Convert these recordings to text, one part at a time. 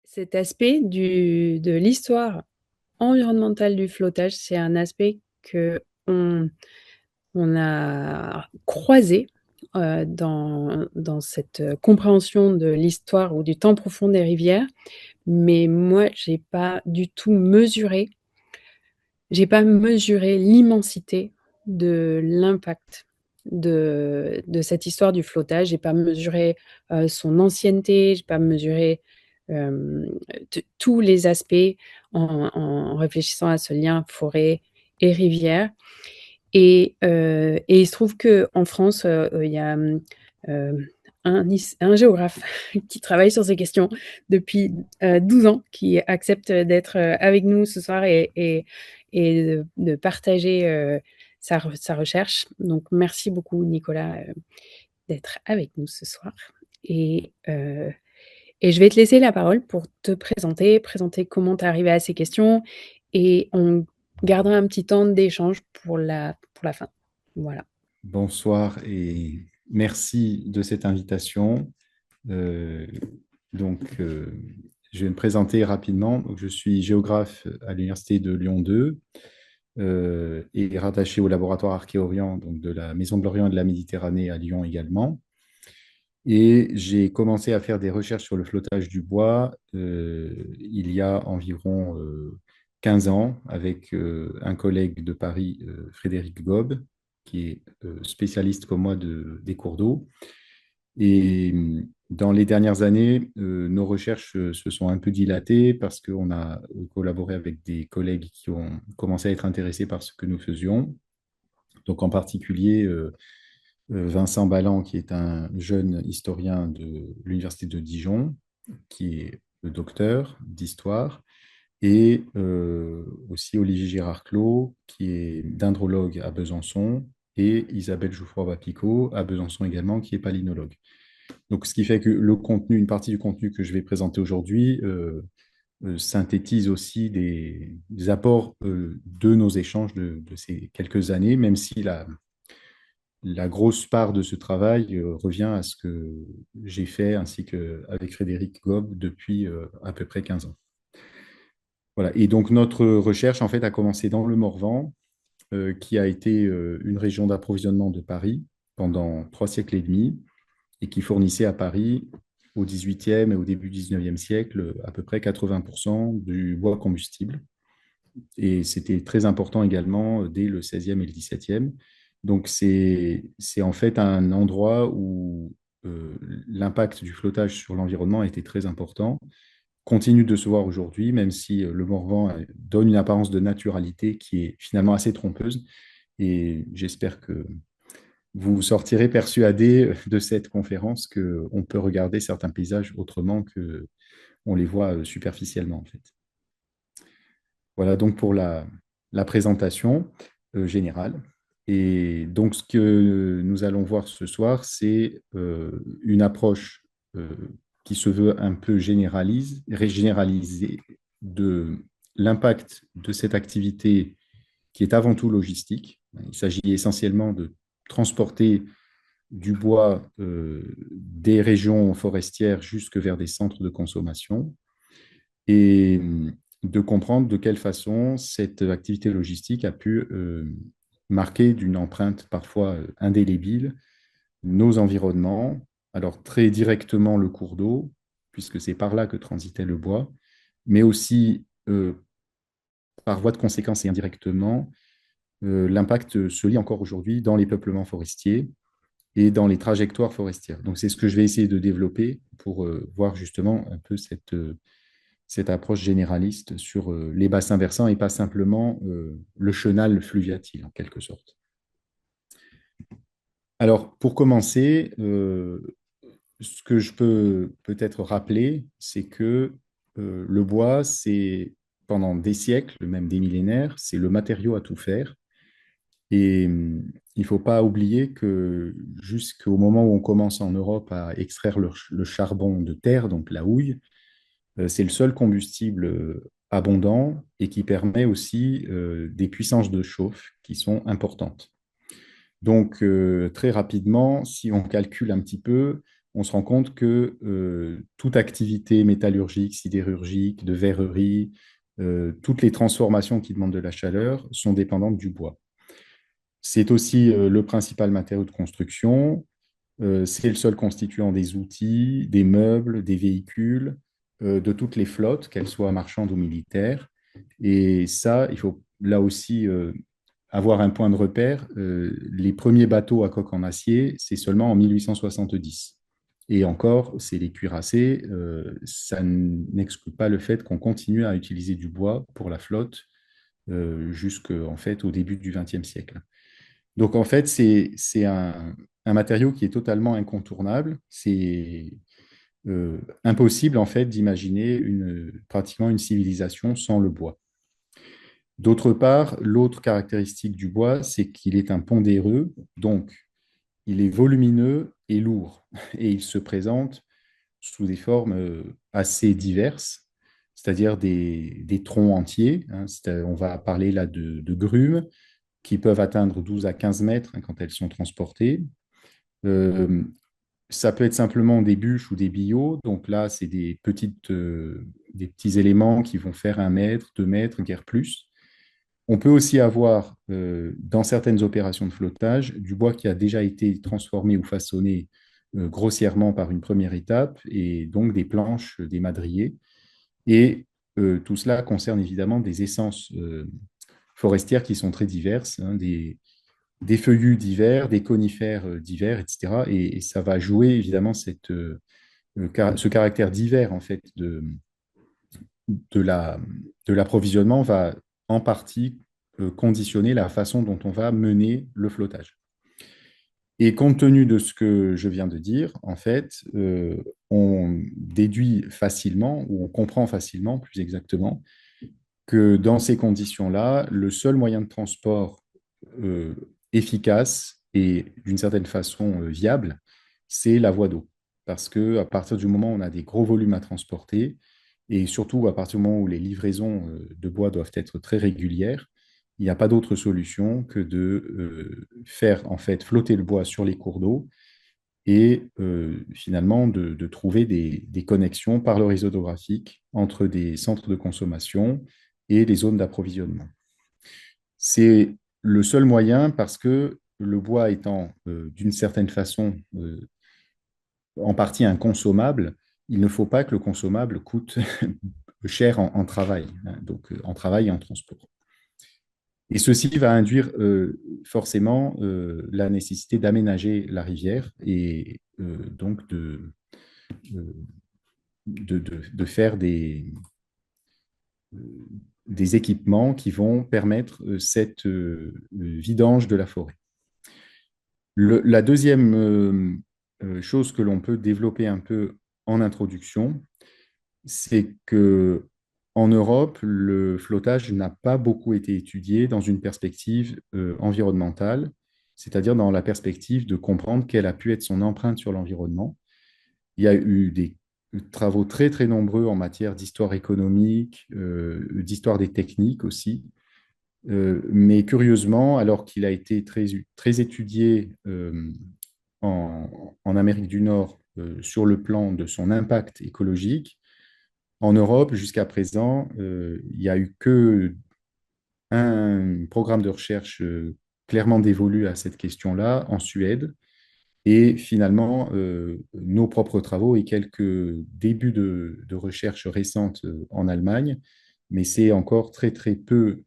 Cet aspect de l'histoire environnementale du flottage, c'est un aspect que on a croisé dans cette compréhension de l'histoire ou du temps profond des rivières. Mais moi, j'ai pas mesuré l'immensité de l'impact de cette histoire du flottage. J'ai pas mesuré son ancienneté, j'ai pas mesuré euh, tous les aspects en réfléchissant à ce lien forêt et rivière. Et il se trouve qu'en France, il y a euh, un géographe qui travaille sur ces questions depuis 12 ans, qui accepte d'être avec nous ce soir et de partager sa recherche. Donc, merci beaucoup, Nicolas, d'être avec nous ce soir. Et, euh, et je vais te laisser la parole pour te présenter comment tu es arrivé à ces questions, et on gardera un petit temps d'échange pour la fin. Voilà. Bonsoir et merci de cette invitation. Euh, je vais me présenter rapidement. Donc, je suis géographe à l'Université de Lyon 2 et rattaché au laboratoire Archéorient, donc de la Maison de l'Orient et de la Méditerranée à Lyon également. Et j'ai commencé à faire des recherches sur le flottage du bois il y a environ 15 ans avec un collègue de Paris, Frédéric Gob, qui est spécialiste comme moi des cours d'eau. Et dans les dernières années, nos recherches se sont un peu dilatées parce qu'on a collaboré avec des collègues qui ont commencé à être intéressés par ce que nous faisions. Donc en particulier, Vincent Balland, qui est un jeune historien de l'Université de Dijon, qui est le docteur d'histoire, et aussi Olivier Girard-Clos, qui est dendrologue à Besançon, et Isabelle Jouffroy-Wapicot à Besançon également, qui est palynologue. Donc, ce qui fait que le contenu, une partie du contenu que je vais présenter aujourd'hui, synthétise aussi des apports de nos échanges de ces quelques années, même si la grosse part de ce travail revient à ce que j'ai fait ainsi qu'avec Frédéric Gob depuis à peu près 15 ans. Voilà. Et donc notre recherche en fait a commencé dans le Morvan, qui a été une région d'approvisionnement de Paris pendant 3 siècles et demi et qui fournissait à Paris au XVIIIe et au début du XIXe siècle à peu près 80% du bois combustible. Et c'était très important également dès le XVIe et le XVIIe. Donc c'est en fait un endroit où l'impact du flottage sur l'environnement était très important, continue de se voir aujourd'hui, même si le Morvan donne une apparence de naturalité qui est finalement assez trompeuse. Et j'espère que vous sortirez persuadé de cette conférence qu'on peut regarder certains paysages autrement qu'on les voit superficiellement, en fait. Voilà donc pour la présentation générale. Et donc, ce que nous allons voir ce soir, c'est une approche euh, qui se veut un peu généralisée de l'impact de cette activité qui est avant tout logistique. Il s'agit essentiellement de transporter du bois des régions forestières jusque vers des centres de consommation et de comprendre de quelle façon cette activité logistique a pu marquer d'une empreinte parfois indélébile nos environnements, alors très directement le cours d'eau, puisque c'est par là que transitait le bois, mais aussi par voie de conséquence et indirectement, l'impact se lie encore aujourd'hui dans les peuplements forestiers et dans les trajectoires forestières. Donc c'est ce que je vais essayer de développer pour voir justement un peu cette approche généraliste sur les bassins versants et pas simplement le chenal fluviatile en quelque sorte. Alors pour commencer, ce que je peux peut-être rappeler, c'est que le bois, c'est pendant des siècles, même des millénaires, c'est le matériau à tout faire. Et il ne faut pas oublier que jusqu'au moment où on commence en Europe à extraire le charbon de terre, donc la houille, c'est le seul combustible abondant et qui permet aussi des puissances de chauffe qui sont importantes. Donc, très rapidement, si on calcule un petit peu, on se rend compte que toute activité métallurgique, sidérurgique, de verrerie, toutes les transformations qui demandent de la chaleur sont dépendantes du bois. C'est aussi le principal matériau de construction. C'est le seul constituant des outils, des meubles, des véhicules, de toutes les flottes, qu'elles soient marchandes ou militaires. Et ça, il faut là aussi avoir un point de repère. Les premiers bateaux à coque en acier, c'est seulement en 1870. Et encore, c'est les cuirassés. Ça n'exclut pas le fait qu'on continue à utiliser du bois pour la flotte jusqu'en fait au début du XXe siècle. Donc, en fait, c'est un matériau qui est totalement incontournable. C'est impossible, en fait, d'imaginer pratiquement une civilisation sans le bois. D'autre part, l'autre caractéristique du bois, c'est qu'il est un pondéreux, donc il est volumineux et lourd, et il se présente sous des formes assez diverses, c'est-à-dire des troncs entiers. Hein, on va parler là de grumes, qui peuvent atteindre 12 à 15 mètres hein, quand elles sont transportées. Euh, Ça peut être simplement des bûches ou des billots. Donc là, c'est des petits éléments qui vont faire 1 mètre, 2 mètres, guère plus. On peut aussi avoir, dans certaines opérations de flottage, du bois qui a déjà été transformé ou façonné grossièrement par une première étape, et donc des planches, des madriers. Et tout cela concerne évidemment des essences forestières qui sont très diverses, hein, des feuillus divers, des conifères divers, etc. Et ça va jouer évidemment ce caractère divers en fait de la, de l'approvisionnement va en partie conditionner la façon dont on va mener le flottage. Et compte tenu de ce que je viens de dire, en fait, on déduit facilement, ou on comprend facilement, plus exactement, que dans ces conditions-là, le seul moyen de transport euh, efficace et d'une certaine façon viable, c'est la voie d'eau. Parce que à partir du moment où on a des gros volumes à transporter, et surtout à partir du moment où les livraisons de bois doivent être très régulières, il n'y a pas d'autre solution que de faire en fait flotter le bois sur les cours d'eau et finalement de trouver des connexions par le réseau hydrographique entre des centres de consommation et les zones d'approvisionnement. C'est le seul moyen parce que le bois étant d'une certaine façon en partie inconsommable, il ne faut pas que le consommable coûte cher en travail, hein, donc en travail et en transport. Et ceci va induire forcément la nécessité d'aménager la rivière et donc euh, de faire des équipements qui vont permettre cette vidange de la forêt. La deuxième chose que l'on peut développer un peu en introduction, c'est que en Europe, le flottage n'a pas beaucoup été étudié dans une perspective environnementale, c'est-à-dire dans la perspective de comprendre quelle a pu être son empreinte sur l'environnement. Il y a eu des travaux très, très nombreux en matière d'histoire économique, d'histoire des techniques aussi. Mais curieusement, alors qu'il a été très, très étudié en Amérique du Nord sur le plan de son impact écologique, en Europe, jusqu'à présent, il n'y a eu que un programme de recherche clairement dévolu à cette question-là en Suède. Et finalement, nos propres travaux et quelques débuts de recherche récentes en Allemagne, mais c'est encore très, très peu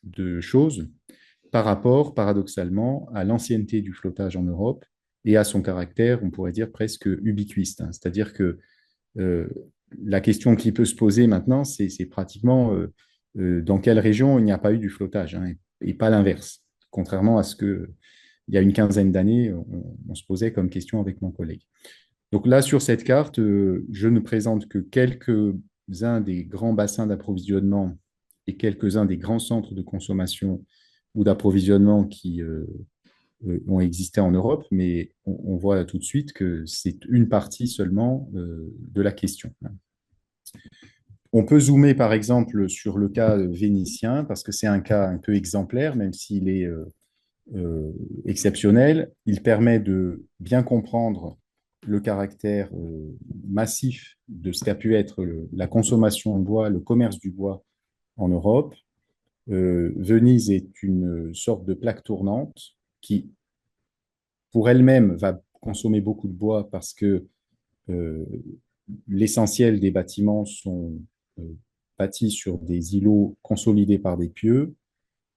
de choses par rapport, paradoxalement, à l'ancienneté du flottage en Europe et à son caractère, on pourrait dire, presque ubiquiste, hein. C'est-à-dire que euh, la question qui peut se poser maintenant, c'est pratiquement dans quelle région il n'y a pas eu du flottage, hein, et pas l'inverse, contrairement à ce que il y a une quinzaine d'années, on se posait comme question avec mon collègue. Donc là, sur cette carte, je ne présente que quelques-uns des grands bassins d'approvisionnement et quelques-uns des grands centres de consommation ou d'approvisionnement qui ont existé en Europe, mais on voit tout de suite que c'est une partie seulement de la question. On peut zoomer par exemple sur le cas vénitien, parce que c'est un cas un peu exemplaire, même s'il est exceptionnel. Il permet de bien comprendre le caractère massif de ce qu'a pu être la consommation de bois, le commerce du bois en Europe, Venise est une sorte de plaque tournante qui, pour elle-même, va consommer beaucoup de bois parce que euh, l'essentiel des bâtiments sont bâtis sur des îlots consolidés par des pieux,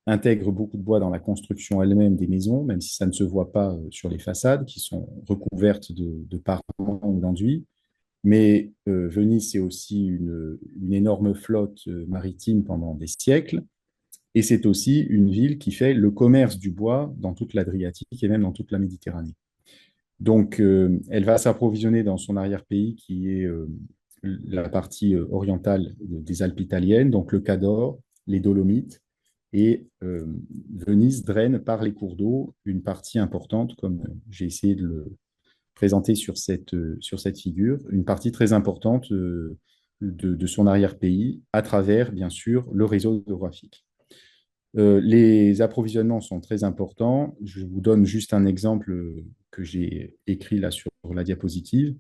intègrent beaucoup de bois dans la construction elle-même des maisons, même si ça ne se voit pas sur les façades, qui sont recouvertes de parements ou d'enduits. Mais Venise, c'est aussi une énorme flotte maritime pendant des siècles. Et c'est aussi une ville qui fait le commerce du bois dans toute l'Adriatique et même dans toute la Méditerranée. Donc, elle va s'approvisionner dans son arrière-pays, qui est la partie orientale des Alpes italiennes, donc le Cadore, les Dolomites. Et Venise draine par les cours d'eau une partie importante, comme j'ai essayé de le présenter sur cette figure, une partie très importante de son arrière-pays, à travers, bien sûr, le réseau géographique. Les approvisionnements sont très importants. Je vous donne juste un exemple que j'ai écrit là sur la diapositive,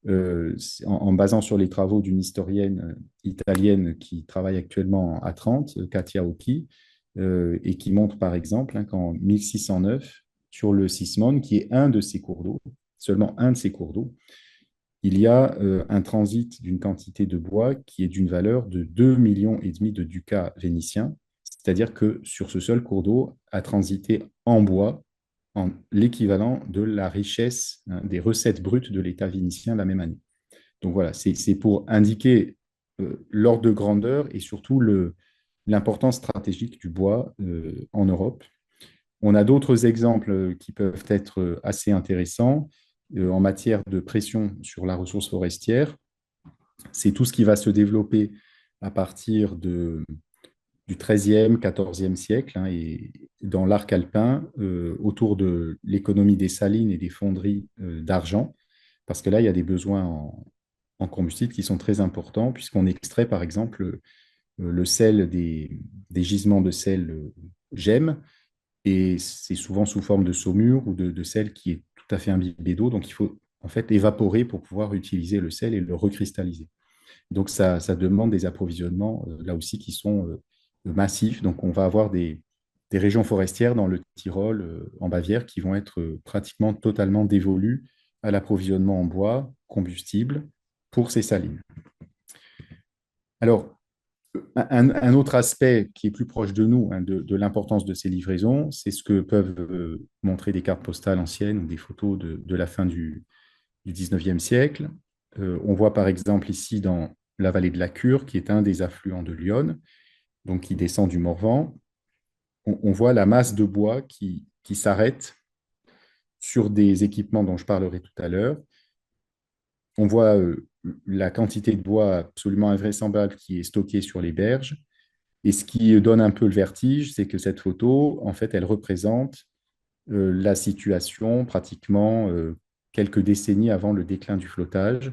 en basant sur les travaux d'une historienne italienne qui travaille actuellement à Trente, Katia Occhi, et qui montre par exemple qu'en 1609, sur le Sismone, qui est un de ces cours d'eau, seulement un de ces cours d'eau, il y a un transit d'une quantité de bois qui est d'une valeur de 2,5 millions de ducats vénitiens, c'est-à-dire que sur ce seul cours d'eau a transité en bois en l'équivalent de la richesse des recettes brutes de l'État vénitien la même année. Donc voilà, c'est pour indiquer l'ordre de grandeur et surtout l'importance stratégique du bois en Europe. On a d'autres exemples qui peuvent être assez intéressants en matière de pression sur la ressource forestière. C'est tout ce qui va se développer à partir du XIIIe, XIVe siècle et dans l'arc alpin autour de l'économie des salines et des fonderies d'argent, parce que là, il y a des besoins en combustible qui sont très importants, puisqu'on extrait par exemple le sel des gisements de sel GEM, et c'est souvent sous forme de saumure ou de sel qui est tout à fait imbibé d'eau. Donc, il faut en fait évaporer pour pouvoir utiliser le sel et le recristalliser. Donc, ça demande des approvisionnements, là aussi, qui sont massifs. Donc, on va avoir des régions forestières dans le Tyrol, en Bavière, qui vont être pratiquement totalement dévolues à l'approvisionnement en bois, combustible, pour ces salines. Alors, un autre aspect qui est plus proche de nous, de l'importance de ces livraisons, c'est ce que peuvent montrer des cartes postales anciennes ou des photos de la fin du 19e siècle. On voit par exemple ici dans la vallée de la Cure, qui est un des affluents de l'Yonne, donc qui descend du Morvan. On voit la masse de bois qui s'arrête sur des équipements dont je parlerai tout à l'heure. On voit la quantité de bois absolument invraisemblable qui est stockée sur les berges. Et ce qui donne un peu le vertige, c'est que cette photo, en fait, elle représente la situation pratiquement quelques décennies avant le déclin du flottage.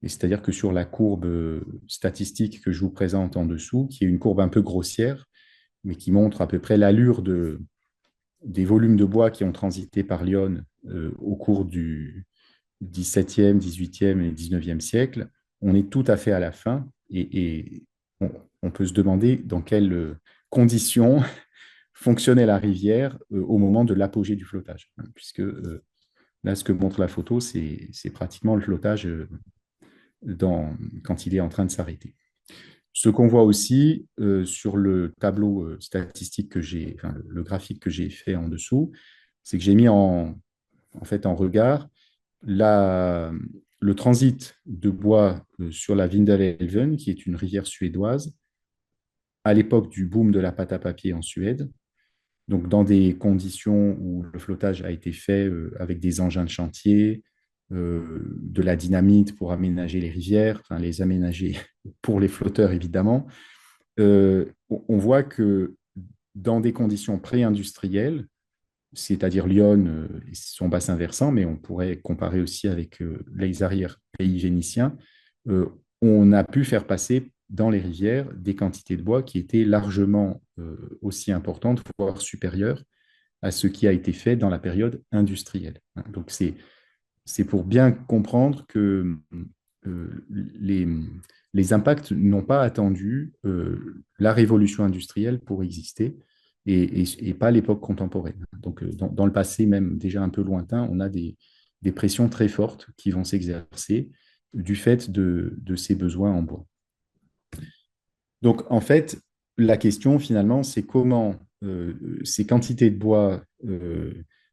Et c'est-à-dire que sur la courbe statistique que je vous présente en dessous, qui est une courbe un peu grossière, mais qui montre à peu près l'allure des volumes de bois qui ont transité par Lyon au cours du XVIIe, XVIIIe et XIXe siècle, on est tout à fait à la fin et on peut se demander dans quelles conditions fonctionnait la rivière au moment de l'apogée du flottage, puisque là, ce que montre la photo, c'est pratiquement le flottage quand il est en train de s'arrêter. Ce qu'on voit aussi sur le tableau statistique que j'ai, enfin, le graphique que j'ai fait en dessous, c'est que j'ai mis en fait en regard le transit de bois sur la Vindelälven, qui est une rivière suédoise, à l'époque du boom de la pâte à papier en Suède, donc dans des conditions où le flottage a été fait avec des engins de chantier, de la dynamite pour aménager les rivières, enfin les aménager pour les flotteurs évidemment, on voit que dans des conditions pré-industrielles, c'est-à-dire Lyon et son bassin versant, mais on pourrait comparer aussi avec les arrière-pays vénitiens, on a pu faire passer dans les rivières des quantités de bois qui étaient largement aussi importantes, voire supérieures à ce qui a été fait dans la période industrielle. Donc c'est pour bien comprendre que les, les impacts n'ont pas attendu la révolution industrielle pour exister et pas l'époque contemporaine. Donc, dans le passé, même déjà un peu lointain, on a des pressions très fortes qui vont s'exercer du fait de ces besoins en bois. Donc, en fait, la question finalement, c'est comment ces quantités de bois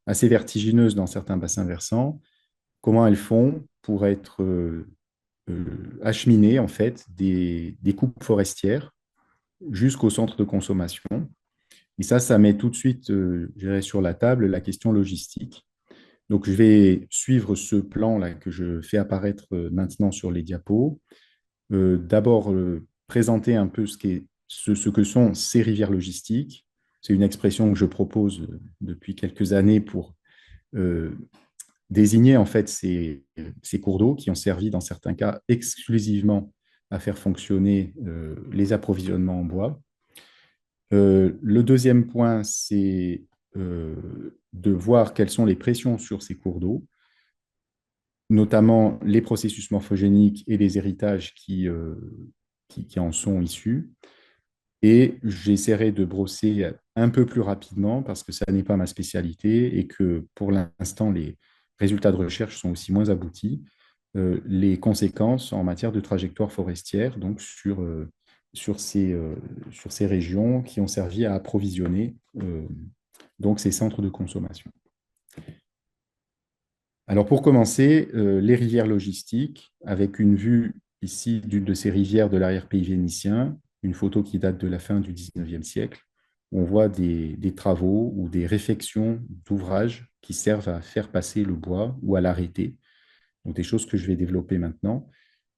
assez vertigineuses dans certains bassins versants, comment elles font pour être acheminées en fait des coupes forestières jusqu'au centre de consommation. Et ça met tout de suite, je dirais, sur la table la question logistique. Donc, je vais suivre ce plan-là que je fais apparaître maintenant sur les diapos. D'abord, présenter un peu ce que sont ces rivières logistiques. C'est une expression que je propose depuis quelques années pour euh, désigner en fait ces cours d'eau qui ont servi dans certains cas exclusivement à faire fonctionner les approvisionnements en bois. Le deuxième point, c'est de voir quelles sont les pressions sur ces cours d'eau, notamment les processus morphogéniques et les héritages qui en sont issus. Et j'essaierai de brosser un peu plus rapidement parce que ça n'est pas ma spécialité et que pour l'instant, les résultats de recherche sont aussi moins aboutis. Les conséquences en matière de trajectoire forestière, donc sur ces régions qui ont servi à approvisionner donc ces centres de consommation. Alors pour commencer, les rivières logistiques, avec une vue ici d'une de ces rivières de l'arrière-pays vénitien, une photo qui date de la fin du 19e siècle. On voit des travaux ou des réfections d'ouvrages qui servent à faire passer le bois ou à l'arrêter. Donc des choses que je vais développer maintenant.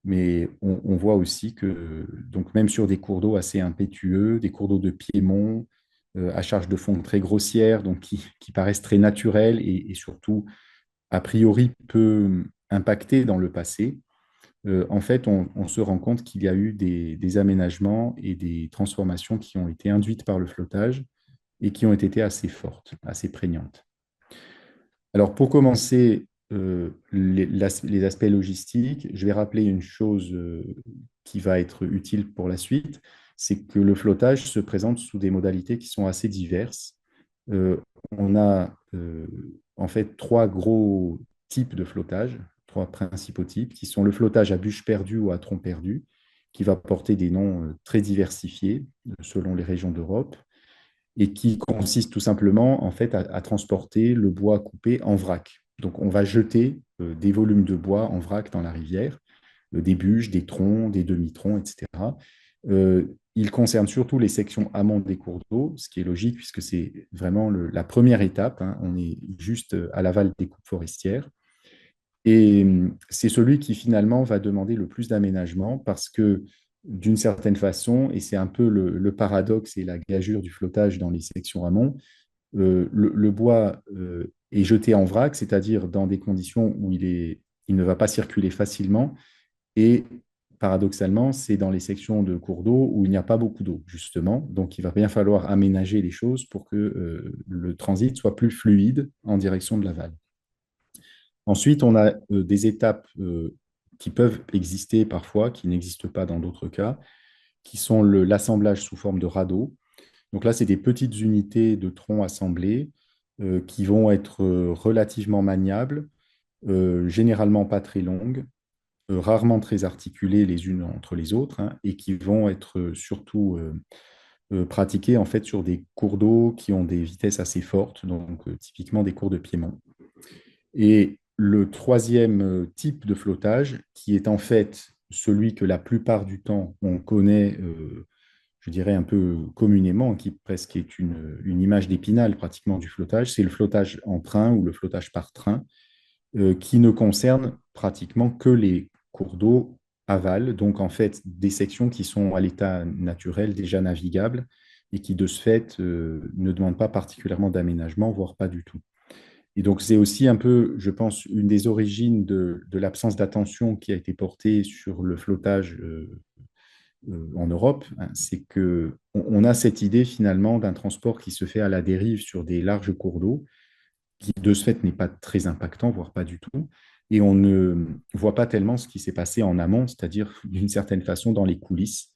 Mais on voit aussi que, donc même sur des cours d'eau assez impétueux, des cours d'eau de Piémont, à charge de fond très grossière, donc qui paraissent très naturels et surtout a priori peu impacté dans le passé, en fait, on se rend compte qu'il y a eu des aménagements et des transformations qui ont été induites par le flottage et qui ont été assez fortes, assez prégnantes. Alors, pour commencer, les aspects logistiques, je vais rappeler une chose qui va être utile pour la suite, c'est que le flottage se présente sous des modalités qui sont assez diverses. On a en fait trois gros types de flottage, trois principaux types, qui sont le flottage à bûche perdue ou à tronc perdu, qui va porter des noms très diversifiés selon les régions d'Europe, et qui consiste tout simplement en fait à transporter le bois coupé en vrac. Donc on va jeter des volumes de bois en vrac dans la rivière, des bûches, des troncs, des demi-troncs, etc. Il concerne surtout les sections amont des cours d'eau, ce qui est logique puisque c'est vraiment la première étape. Hein. On est juste à l'aval des coupes forestières. Et c'est celui qui finalement va demander le plus d'aménagement parce que d'une certaine façon, et c'est un peu le paradoxe et la gageure du flottage dans les sections amont, le bois est jeté en vrac, c'est-à-dire dans des conditions où il ne va pas circuler facilement. Et paradoxalement, c'est dans les sections de cours d'eau où il n'y a pas beaucoup d'eau, justement. Donc, il va bien falloir aménager les choses pour que le transit soit plus fluide en direction de l'aval. Ensuite, on a des étapes qui peuvent exister parfois, qui n'existent pas dans d'autres cas, qui sont l'assemblage sous forme de radeau. Donc là, c'est des petites unités de troncs assemblés qui vont être relativement maniables, généralement pas très longues, rarement très articulées les unes entre les autres, hein, et qui vont être surtout pratiquées en fait sur des cours d'eau qui ont des vitesses assez fortes, donc typiquement des cours de Piémont. Et le troisième type de flottage, qui est en fait celui que la plupart du temps on connaît, je dirais un peu communément, qui presque est une image d'épinal pratiquement du flottage, c'est le flottage en train ou le flottage par train, qui ne concerne pratiquement que les cours d'eau aval, donc en fait des sections qui sont à l'état naturel déjà navigables et qui de ce fait ne demandent pas particulièrement d'aménagement, voire pas du tout. Et donc, c'est aussi un peu, je pense, une des origines de l'absence d'attention qui a été portée sur le flottage en Europe. Hein, c'est qu'on a cette idée finalement d'un transport qui se fait à la dérive sur des larges cours d'eau, qui de ce fait n'est pas très impactant, voire pas du tout, et on ne voit pas tellement ce qui s'est passé en amont, c'est-à-dire d'une certaine façon dans les coulisses.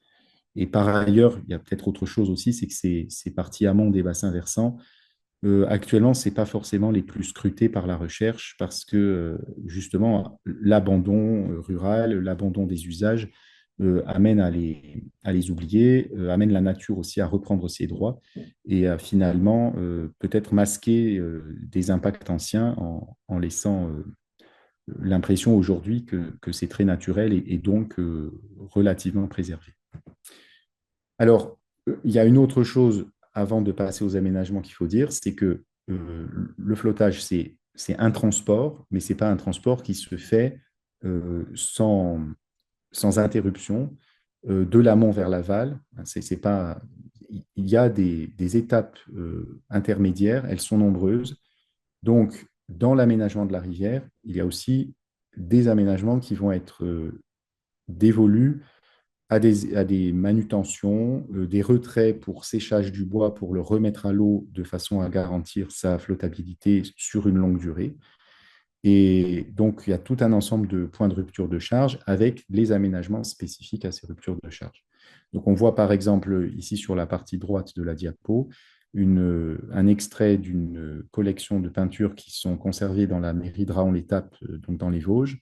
Et par ailleurs, il y a peut-être autre chose aussi, c'est que ces parties amont des bassins versants, actuellement, ce n'est pas forcément les plus scrutés par la recherche parce que justement, l'abandon rural, l'abandon des usages amène à les oublier, amène la nature aussi à reprendre ses droits et à finalement peut-être masquer des impacts anciens en laissant l'impression aujourd'hui que c'est très naturel et donc relativement préservé. Alors, il y a une autre chose avant de passer aux aménagements qu'il faut dire, c'est que le flottage, c'est un transport, mais ce n'est pas un transport qui se fait sans, sans interruption de l'amont vers l'aval. C'est pas, il y a des étapes intermédiaires, elles sont nombreuses. Donc, dans l'aménagement de la rivière, il y a aussi des aménagements qui vont être dévolus à des manutentions, des retraits pour séchage du bois pour le remettre à l'eau de façon à garantir sa flottabilité sur une longue durée. Et donc, il y a tout un ensemble de points de rupture de charge avec les aménagements spécifiques à ces ruptures de charge. Donc, on voit par exemple ici sur la partie droite de la diapo un extrait d'une collection de peintures qui sont conservées dans la mairie de Raon-l'Étape, donc dans les Vosges,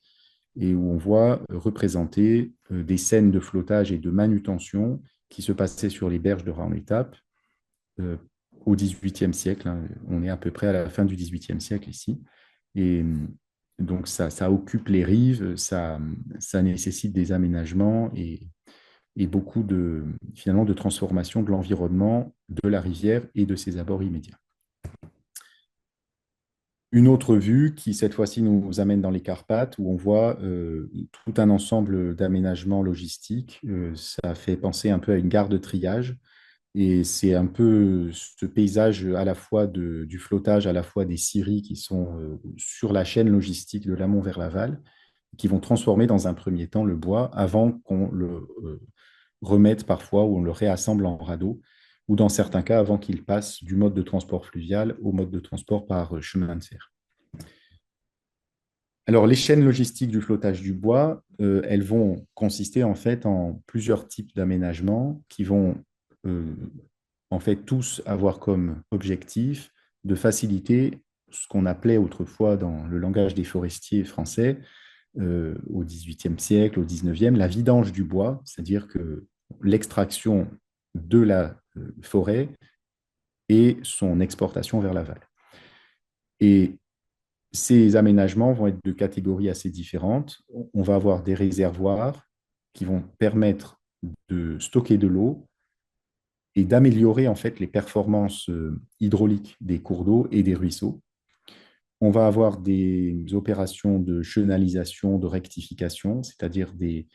et où on voit représenter des scènes de flottage et de manutention qui se passaient sur les berges de Raon-l'Étape euh, au XVIIIe siècle. Hein. On est à peu près à la fin du XVIIIe siècle ici. Et donc, ça occupe les rives, ça nécessite des aménagements et beaucoup finalement, de transformation de l'environnement de la rivière et de ses abords immédiats. Une autre vue qui, cette fois-ci, nous amène dans les Carpates, où on voit tout un ensemble d'aménagements logistiques. Ça fait penser un peu à une gare de triage. Et c'est un peu ce paysage à la fois du flottage, à la fois des scieries qui sont sur la chaîne logistique de l'amont vers l'aval, qui vont transformer dans un premier temps le bois avant qu'on le remette parfois ou on le réassemble en radeau, ou dans certains cas avant qu'il passe du mode de transport fluvial au mode de transport par chemin de fer. Alors, les chaînes logistiques du flottage du bois, elles vont consister en fait en plusieurs types d'aménagements qui vont en fait tous avoir comme objectif de faciliter ce qu'on appelait autrefois dans le langage des forestiers français au XVIIIe siècle, au XIXe, la vidange du bois, c'est-à-dire que l'extraction de la forêt et son exportation vers l'aval. Et ces aménagements vont être de catégories assez différentes. On va avoir des réservoirs qui vont permettre de stocker de l'eau et d'améliorer en fait les performances hydrauliques des cours d'eau et des ruisseaux. On va avoir des opérations de chenalisation, de rectification, c'est-à-dire des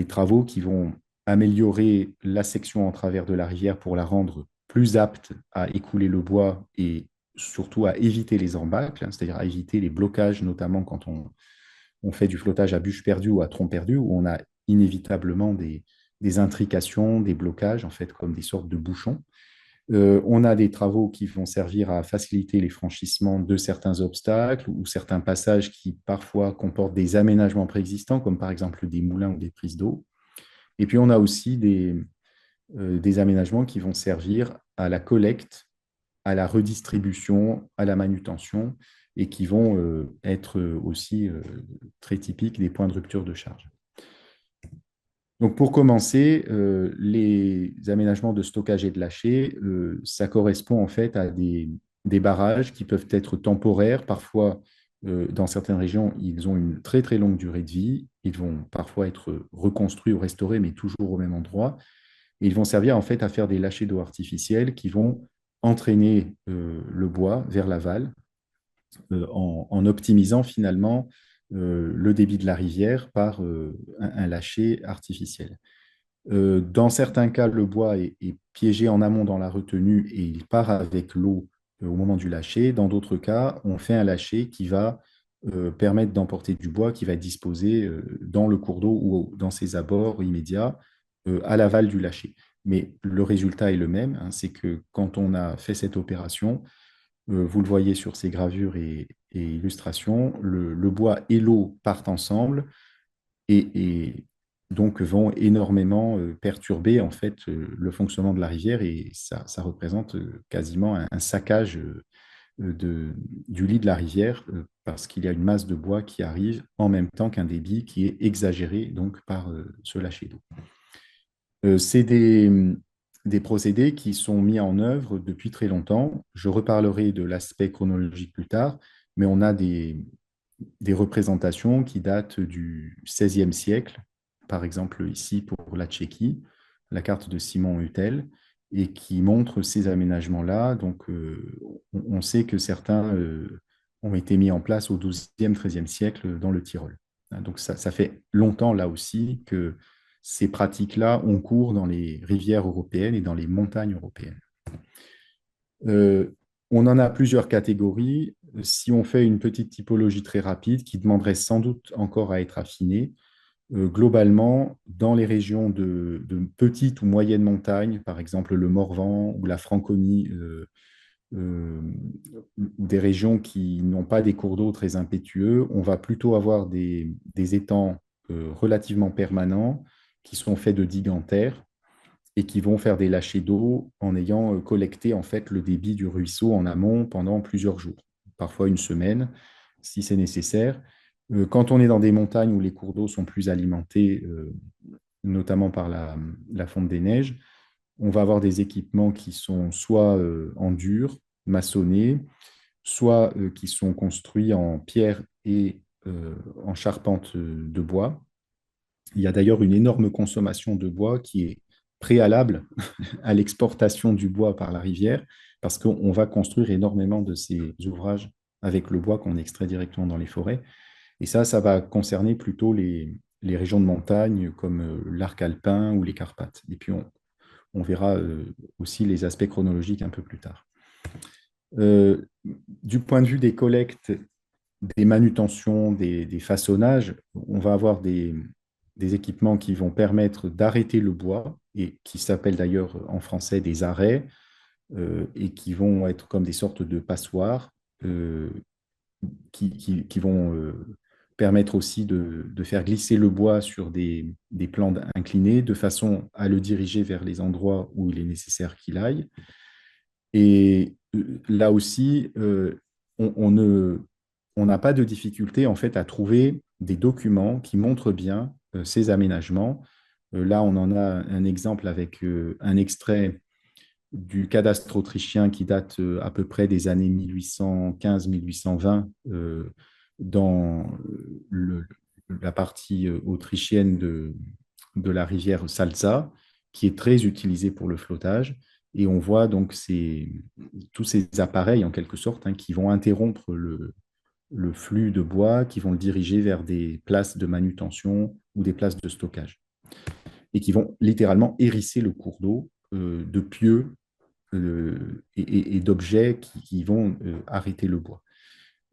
travaux qui vont améliorer la section en travers de la rivière pour la rendre plus apte à écouler le bois et surtout à éviter les embâcles, hein, c'est-à-dire à éviter les blocages, notamment quand on fait du flottage à bûche perdue ou à tronc perdu, où on a inévitablement des intrications, des blocages, en fait, comme des sortes de bouchons. On a des travaux qui vont servir à faciliter les franchissements de certains obstacles ou certains passages qui parfois comportent des aménagements préexistants, comme par exemple des moulins ou des prises d'eau. Et puis on a aussi des aménagements qui vont servir à la collecte, à la redistribution, à la manutention et qui vont être aussi très typiques des points de rupture de charge. Donc pour commencer, les aménagements de stockage et de lâcher, ça correspond en fait à des barrages qui peuvent être temporaires. Parfois, dans certaines régions, ils ont une très très longue durée de vie. Ils vont parfois être reconstruits ou restaurés, mais toujours au même endroit. Et ils vont servir en fait à faire des lâchers d'eau artificiels qui vont entraîner le bois vers l'aval en optimisant finalement le débit de la rivière par un lâcher artificiel. Dans certains cas, le bois est piégé en amont dans la retenue et il part avec l'eau au moment du lâcher. Dans d'autres cas, on fait un lâcher qui va permettre d'emporter du bois qui va être disposé dans le cours d'eau ou dans ses abords immédiats à l'aval du lâcher. Mais le résultat est le même, hein, c'est que quand on a fait cette opération, Vous le voyez sur ces gravures et illustrations, le bois et l'eau partent ensemble et donc vont énormément perturber en fait le fonctionnement de la rivière et ça représente quasiment un saccage du lit de la rivière parce qu'il y a une masse de bois qui arrive en même temps qu'un débit qui est exagéré donc par ce lâcher d'eau. C'est des procédés qui sont mis en œuvre depuis très longtemps. Je reparlerai de l'aspect chronologique plus tard, mais on a des représentations qui datent du XVIe siècle, par exemple ici pour la Tchéquie, la carte de Simon Hutel, et qui montrent ces aménagements-là. Donc, on sait que certains ont été mis en place au XIIe, XIIIe siècle dans le Tyrol. Donc, ça fait longtemps là aussi que ces pratiques-là ont cours dans les rivières européennes et dans les montagnes européennes. Euh, on en a plusieurs catégories. Si on fait une petite typologie très rapide qui demanderait sans doute encore à être affinée, globalement, dans les régions de petites ou moyennes montagnes, par exemple le Morvan ou la Franconie, euh, des régions qui n'ont pas des cours d'eau très impétueux, on va plutôt avoir des étangs relativement permanents qui sont faits de digues en terre et qui vont faire des lâchers d'eau en ayant collecté en fait le débit du ruisseau en amont pendant plusieurs jours, parfois une semaine si c'est nécessaire. Quand on est dans des montagnes où les cours d'eau sont plus alimentés, notamment par la fonte des neiges, on va avoir des équipements qui sont soit en dur, maçonnés, soit qui sont construits en pierre et en charpente de bois. Il y a d'ailleurs une énorme consommation de bois qui est préalable à l'exportation du bois par la rivière, parce qu'on va construire énormément de ces ouvrages avec le bois qu'on extrait directement dans les forêts. Et ça va concerner plutôt les régions de montagne comme l'arc alpin ou les Carpates. Et puis on verra aussi les aspects chronologiques un peu plus tard. Du point de vue des collectes, des manutentions, des façonnages, on va avoir des équipements qui vont permettre d'arrêter le bois et qui s'appellent d'ailleurs en français des arrêts et qui vont être comme des sortes de passoires euh, qui vont permettre aussi de faire glisser le bois sur des plans inclinés de façon à le diriger vers les endroits où il est nécessaire qu'il aille. Et là aussi, on ne, on n'a pas de difficulté en fait à trouver des documents qui montrent bien ces aménagements. Là, on en a un exemple avec un extrait du cadastre autrichien qui date à peu près des années 1815-1820 dans le- la partie autrichienne de la rivière Salza, qui est très utilisée pour le flottage. Et on voit donc tous ces appareils, en quelque sorte, hein, qui vont interrompre le flux de bois, qui vont le diriger vers des places de manutention ou des places de stockage, et qui vont littéralement hérisser le cours d'eau de pieux et d'objets qui vont arrêter le bois.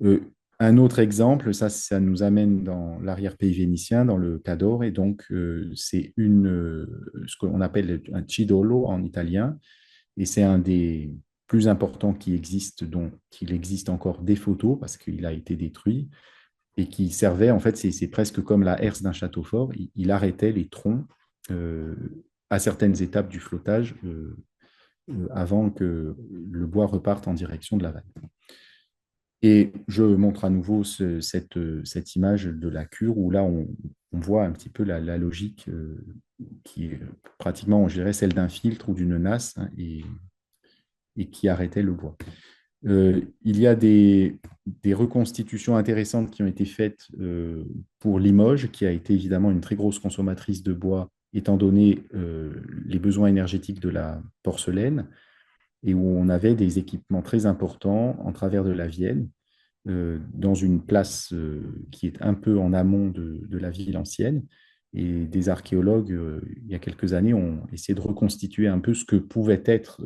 Euh, un autre exemple, ça nous amène dans l'arrière-pays vénitien, dans le Cadore, et donc c'est ce qu'on appelle un cidolo en italien, et c'est un des plus importants qui existe, dont il existe encore des photos parce qu'il a été détruit, et qui servait, en fait, c'est presque comme la herse d'un château fort, il arrêtait les troncs euh, à certaines étapes du flottage avant que le bois reparte en direction de la vague. Et je montre à nouveau cette image de la cure où là, on voit un petit peu la logique qui est pratiquement, je dirais, celle d'un filtre ou d'une nasse hein, et qui arrêtait le bois. Il y a des reconstitutions intéressantes qui ont été faites pour Limoges, qui a été évidemment une très grosse consommatrice de bois, étant donné les besoins énergétiques de la porcelaine, et où on avait des équipements très importants en travers de la Vienne, dans une place qui est un peu en amont de la ville ancienne. Et des archéologues, il y a quelques années, ont essayé de reconstituer un peu ce que pouvait être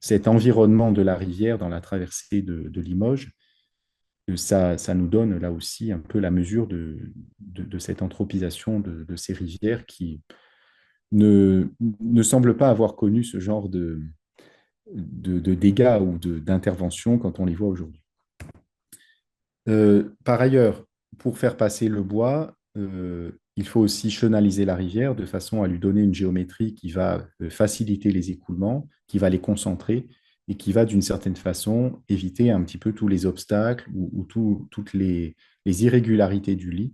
cet environnement de la rivière dans la traversée de Limoges. Ça nous donne là aussi un peu la mesure de cette anthropisation de ces rivières qui ne semblent pas avoir connu ce genre de dégâts ou d'interventions quand on les voit aujourd'hui. Par ailleurs, pour faire passer le bois, il faut aussi chenaliser la rivière de façon à lui donner une géométrie qui va faciliter les écoulements, qui va les concentrer et qui va d'une certaine façon éviter un petit peu tous les obstacles ou toutes les irrégularités du lit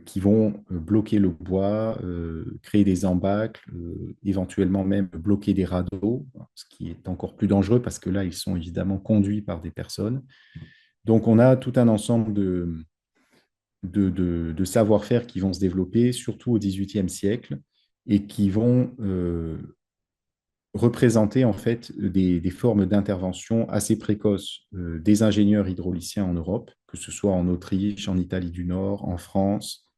qui vont bloquer le bois, créer des embâcles, éventuellement même bloquer des radeaux, ce qui est encore plus dangereux parce que là, ils sont évidemment conduits par des personnes. Donc, on a tout un ensemble de savoir-faire qui vont se développer, surtout au XVIIIe siècle, et qui vont représenter en fait des formes d'intervention assez précoces des ingénieurs hydrauliciens en Europe, que ce soit en Autriche, en Italie du Nord, en France.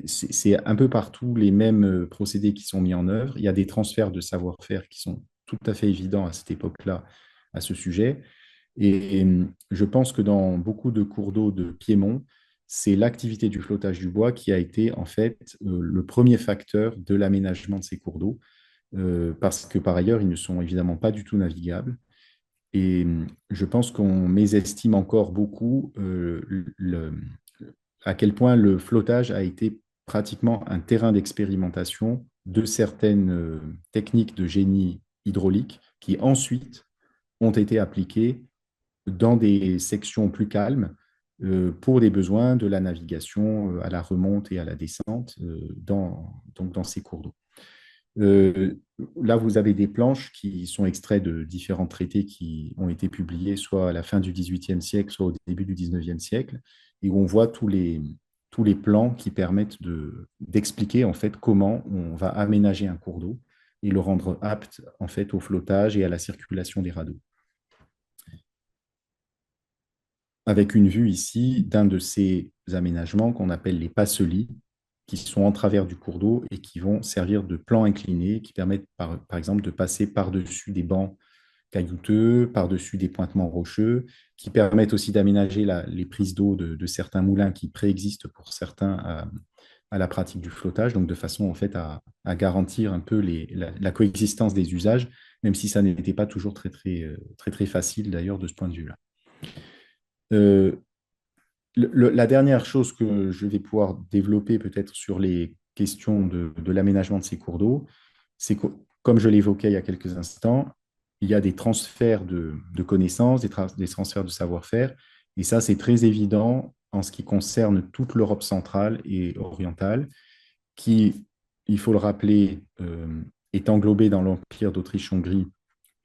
C'est un peu partout les mêmes procédés qui sont mis en œuvre. Il y a des transferts de savoir-faire qui sont tout à fait évidents à cette époque-là à ce sujet. Et je pense que dans beaucoup de cours d'eau de Piémont, c'est l'activité du flottage du bois qui a été en fait le premier facteur de l'aménagement de ces cours d'eau, parce que par ailleurs, ils ne sont évidemment pas du tout navigables. Et je pense qu'on mésestime encore beaucoup à quel point le flottage a été pratiquement un terrain d'expérimentation de certaines techniques de génie hydraulique qui ensuite ont été appliquées dans des sections plus calmes pour des besoins de la navigation à la remonte et à la descente donc dans ces cours d'eau. Euh, Là, vous avez des planches qui sont extraits de différents traités qui ont été publiés soit à la fin du XVIIIe siècle, soit au début du XIXe siècle, et où on voit tous les plans qui permettent d'expliquer en fait comment on va aménager un cours d'eau et le rendre apte en fait au flottage et à la circulation des radeaux. Avec une vue ici d'un de ces aménagements qu'on appelle les passelis, qui sont en travers du cours d'eau et qui vont servir de plan incliné, qui permettent par exemple de passer par-dessus des bancs caillouteux, par-dessus des pointements rocheux, qui permettent aussi d'aménager les prises d'eau de certains moulins qui préexistent pour certains à la pratique du flottage, donc de façon en fait à garantir un peu la coexistence des usages, même si ça n'était pas toujours très facile d'ailleurs de ce point de vue-là. Euh, la dernière chose que je vais pouvoir développer peut-être sur les questions de l'aménagement de ces cours d'eau, c'est que, comme je l'évoquais il y a quelques instants, il y a des transferts de connaissances, des transferts de savoir-faire, et ça, c'est très évident en ce qui concerne toute l'Europe centrale et orientale, qui, il faut le rappeler, est englobée dans l'Empire d'Autriche-Hongrie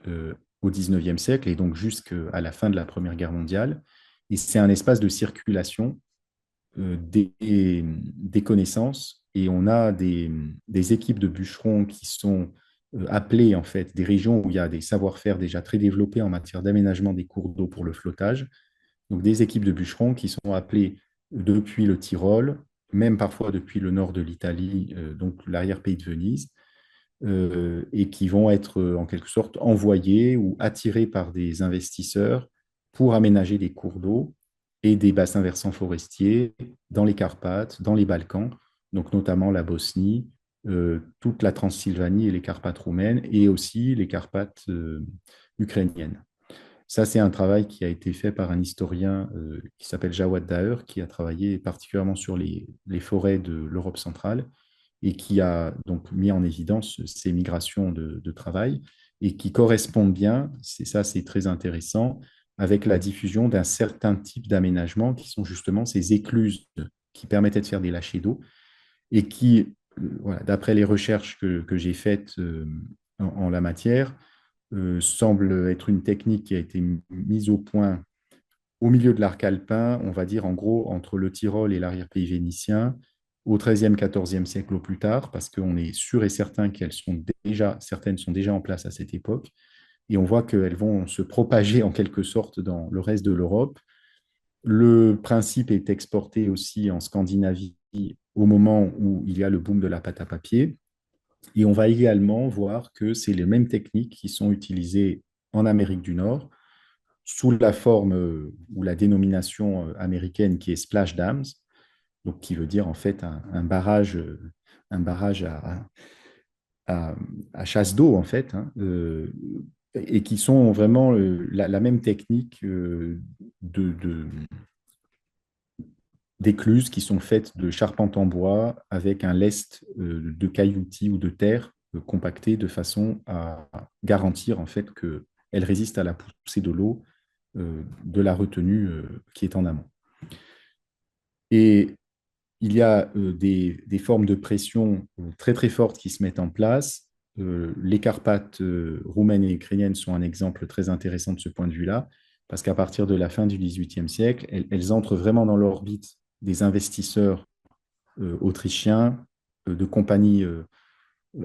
euh, au XIXe siècle et donc jusqu'à la fin de la Première Guerre mondiale. Et c'est un espace de circulation des connaissances et on a des équipes de bûcherons qui sont appelées en fait des régions où il y a des savoir-faire déjà très développés en matière d'aménagement des cours d'eau pour le flottage. Donc des équipes de bûcherons qui sont appelées depuis le Tyrol, même parfois depuis le nord de l'Italie, donc l'arrière-pays de Venise, et qui vont être en quelque sorte envoyés ou attirés par des investisseurs pour aménager des cours d'eau et des bassins versants forestiers dans les Carpates, dans les Balkans, donc notamment la Bosnie, toute la Transylvanie et les Carpates roumaines, et aussi les Carpates ukrainiennes. Ça, c'est un travail qui a été fait par un historien qui s'appelle Jawad Daher, qui a travaillé particulièrement sur les forêts de l'Europe centrale et qui a donc mis en évidence ces migrations de travail et qui correspondent bien, c'est très intéressant, avec la diffusion d'un certain type d'aménagement qui sont justement ces écluses qui permettaient de faire des lâchers d'eau et qui, voilà, d'après les recherches que j'ai faites en la matière, semble être une technique qui a été mise au point au milieu de l'arc alpin, on va dire en gros entre le Tyrol et l'arrière-pays vénitien, au XIIIe, XIVe siècle au plus tard, parce qu'on est sûr et certain qu'elles sont déjà, certaines sont déjà en place à cette époque, et on voit qu'elles vont se propager en quelque sorte dans le reste de l'Europe. Le principe est exporté aussi en Scandinavie au moment où il y a le boom de la pâte à papier, et on va également voir que c'est les mêmes techniques qui sont utilisées en Amérique du Nord, sous la forme ou la dénomination américaine qui est splash dams, donc qui veut dire en fait un barrage à chasse d'eau en fait, hein, et qui sont vraiment la même technique d'écluses qui sont faites de charpente en bois avec un lest de cailloutis ou de terre compacté de façon à garantir en fait qu'elles résistent à la poussée de l'eau de la retenue qui est en amont. Et il y a des formes de pression très très fortes qui se mettent en place. Les Carpates roumaines et ukrainiennes sont un exemple très intéressant de ce point de vue-là, parce qu'à partir de la fin du XVIIIe siècle, elles entrent vraiment dans l'orbite des investisseurs autrichiens, de compagnies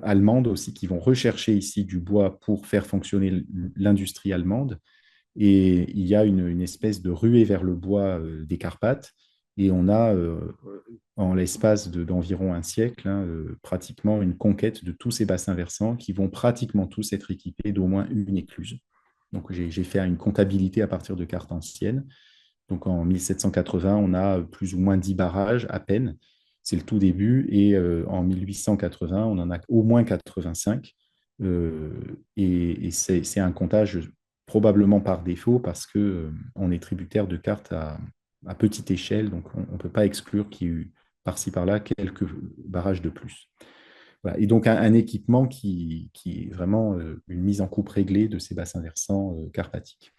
allemandes aussi, qui vont rechercher ici du bois pour faire fonctionner l'industrie allemande. Et il y a une espèce de ruée vers le bois des Carpates. Et on a, en l'espace d'environ un siècle, hein, pratiquement une conquête de tous ces bassins versants qui vont pratiquement tous être équipés d'au moins une écluse. Donc j'ai fait une comptabilité à partir de cartes anciennes. Donc en 1780, on a plus ou moins 10 barrages à peine. C'est le tout début. Et en 1880, on en a au moins 85. Et c'est un comptage probablement par défaut parce qu'on est tributaire de cartes à petite échelle. Donc on ne peut pas exclure qu'il y ait eu par-ci par-là quelques barrages de plus. Voilà. Et donc un équipement qui est vraiment une mise en coupe réglée de ces bassins versants carpathiques,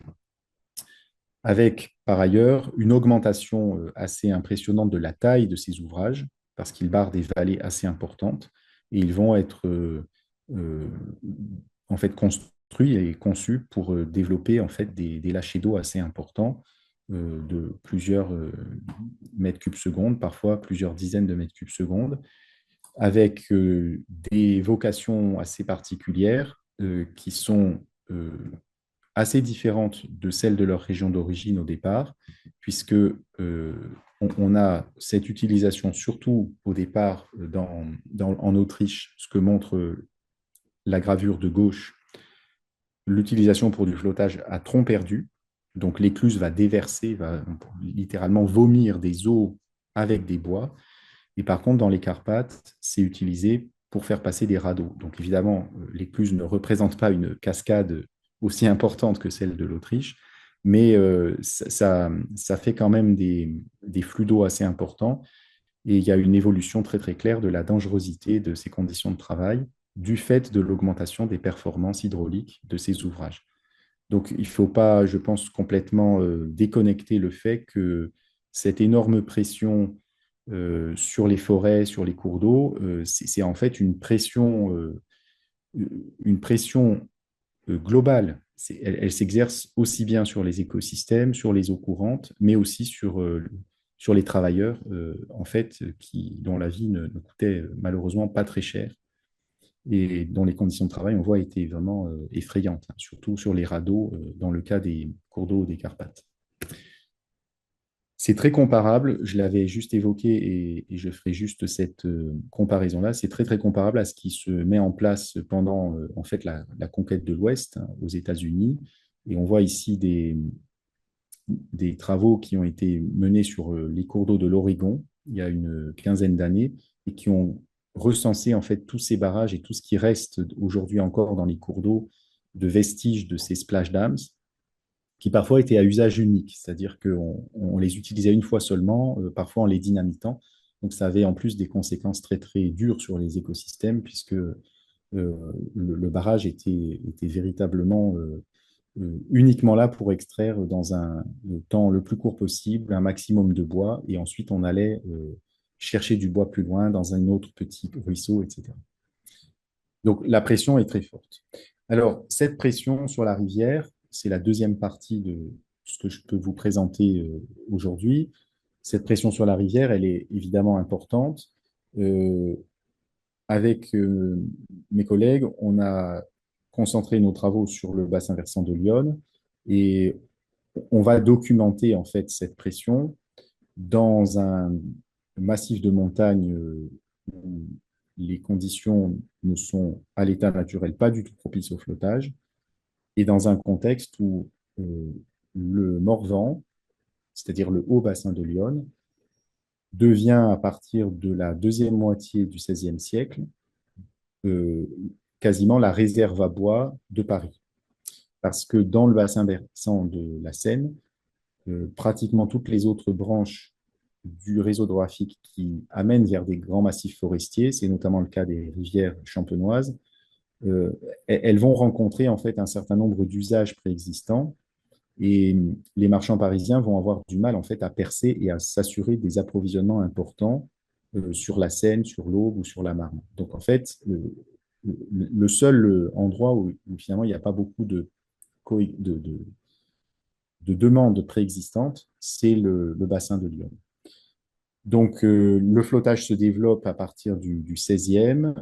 avec par ailleurs une augmentation assez impressionnante de la taille de ces ouvrages, parce qu'ils barrent des vallées assez importantes, et ils vont être euh, en fait construits et conçus pour développer en fait des lâchers d'eau assez importants, de plusieurs mètres cubes secondes, parfois plusieurs dizaines de mètres cubes secondes, avec des vocations assez particulières qui sont assez différentes de celles de leur région d'origine au départ, puisque on a cette utilisation surtout au départ en Autriche, ce que montre la gravure de gauche, l'utilisation pour du flottage à tronc perdu. Donc l'écluse va déverser, va littéralement vomir des eaux avec des bois. Et par contre, dans les Carpates, c'est utilisé pour faire passer des radeaux. Donc évidemment, l'écluse ne représente pas une cascade aussi importante que celle de l'Autriche, mais ça fait quand même des flux d'eau assez importants. Et il y a une évolution très très claire de la dangerosité de ces conditions de travail du fait de l'augmentation des performances hydrauliques de ces ouvrages. Donc il ne faut pas, je pense, complètement déconnecter le fait que cette énorme pression sur les forêts, sur les cours d'eau, c'est en fait une pression globale. Elle s'exerce aussi bien sur les écosystèmes, sur les eaux courantes, mais aussi sur les travailleurs, en fait, dont la vie ne coûtait malheureusement pas très cher et dont les conditions de travail, on voit, étaient vraiment effrayantes, hein, surtout sur les radeaux, dans le cas des cours d'eau des Carpates. C'est très comparable, je l'avais juste évoqué et je ferai juste cette comparaison-là. C'est très très comparable à ce qui se met en place pendant en fait la conquête de l'Ouest, hein, aux États-Unis. Et on voit ici des travaux qui ont été menés sur les cours d'eau de l'Oregon il y a une quinzaine d'années et qui ont recensé en fait tous ces barrages et tout ce qui reste aujourd'hui encore dans les cours d'eau de vestiges de ces splash dams qui parfois étaient à usage unique, c'est-à-dire qu'on les utilisait une fois seulement, parfois en les dynamitant. Donc ça avait en plus des conséquences très très dures sur les écosystèmes puisque le barrage était véritablement uniquement là pour extraire dans le temps le plus court possible un maximum de bois et ensuite on allait chercher du bois plus loin dans un autre petit ruisseau, etc. Donc la pression est très forte. Alors cette pression sur la rivière, c'est la deuxième partie de ce que je peux vous présenter aujourd'hui. Cette pression sur la rivière, elle est évidemment importante. Euh, avec mes collègues, on a concentré nos travaux sur le bassin versant de l'Yonne et on va documenter en fait cette pression dans un massif de montagne où les conditions ne sont à l'état naturel pas du tout propices au flottage et dans un contexte où le Morvan, c'est-à-dire le haut bassin de l'Yonne, devient à partir de la deuxième moitié du XVIe siècle euh, quasiment la réserve à bois de Paris. parce que dans le bassin versant de la Seine, pratiquement toutes les autres branches du réseau hydrographique qui amènent vers des grands massifs forestiers, c'est notamment le cas des rivières champenoises, euh, elles vont rencontrer en fait un certain nombre d'usages préexistants et les marchands parisiens vont avoir du mal en fait à percer et à s'assurer des approvisionnements importants sur la Seine, sur l'Aube ou sur la Marne. Donc en fait, le seul endroit où finalement il n'y a pas beaucoup de demandes préexistantes, c'est le bassin de Lyon. Donc, le flottage se développe à partir du 16e.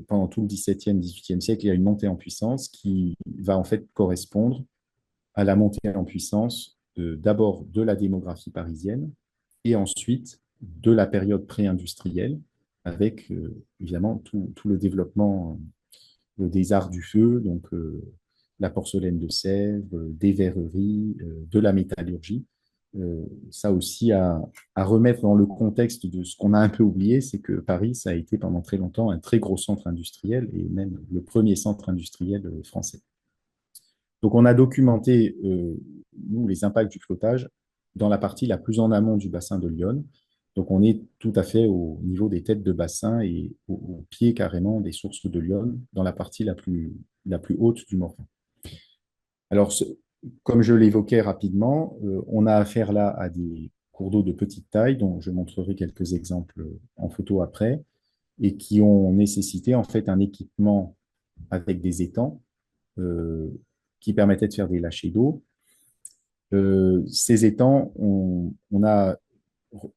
Pendant tout le 17e, 18e siècle, il y a une montée en puissance qui va en fait correspondre à la montée en puissance d'abord de la démographie parisienne et ensuite de la période pré-industrielle avec évidemment tout le développement des arts du feu, donc la porcelaine de Sèvres, des verreries, de la métallurgie. Ça aussi à remettre dans le contexte de ce qu'on a un peu oublié, c'est que Paris, ça a été pendant très longtemps un très gros centre industriel et même le premier centre industriel français. Donc on a documenté, nous, les impacts du flottage dans la partie la plus en amont du bassin de Lyon. Donc on est tout à fait au niveau des têtes de bassin et au pied carrément des sources de Lyon, dans la partie la plus haute du Morvan. Alors, comme je l'évoquais rapidement, on a affaire là à des cours d'eau de petite taille, dont je montrerai quelques exemples en photo après, et qui ont nécessité en fait un équipement avec des étangs euh, qui permettaient de faire des lâchers d'eau. Ces étangs, on a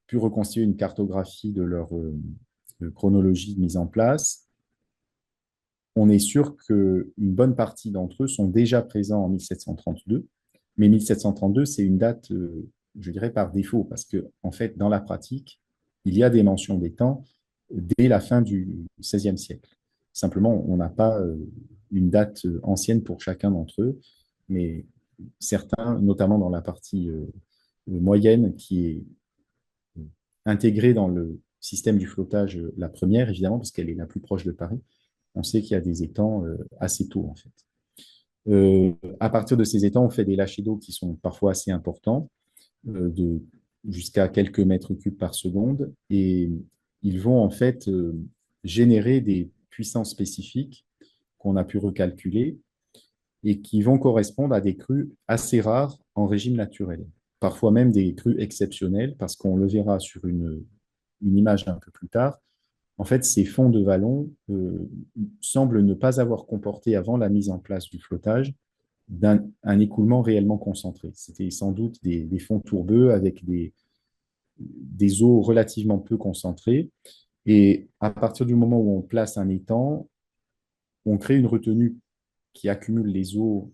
pu reconstituer une cartographie de leur chronologie de mise en place. On est sûr qu'une bonne partie d'entre eux sont déjà présents en 1732, mais 1732, c'est une date, je dirais, par défaut, parce que, en fait, dans la pratique, il y a des mentions des temps dès la fin du XVIe siècle. Simplement, on n'a pas une date ancienne pour chacun d'entre eux, mais certains, notamment dans la partie moyenne, qui est intégrée dans le système du flottage, la première, évidemment, parce qu'elle est la plus proche de Paris, on sait qu'il y a des étangs assez tôt, en fait. À partir de ces étangs, on fait des lâchers d'eau qui sont parfois assez importants, de jusqu'à quelques mètres cubes par seconde, et ils vont en fait générer des puissances spécifiques qu'on a pu recalculer et qui vont correspondre à des crues assez rares en régime naturel. Parfois même des crues exceptionnelles, parce qu'on le verra sur une image un peu plus tard, en fait, ces fonds de vallon semblent ne pas avoir comporté, avant la mise en place du flottage, un écoulement réellement concentré. C'était sans doute des fonds tourbeux avec des eaux relativement peu concentrées. Et à partir du moment où on place un étang, on crée une retenue qui accumule les eaux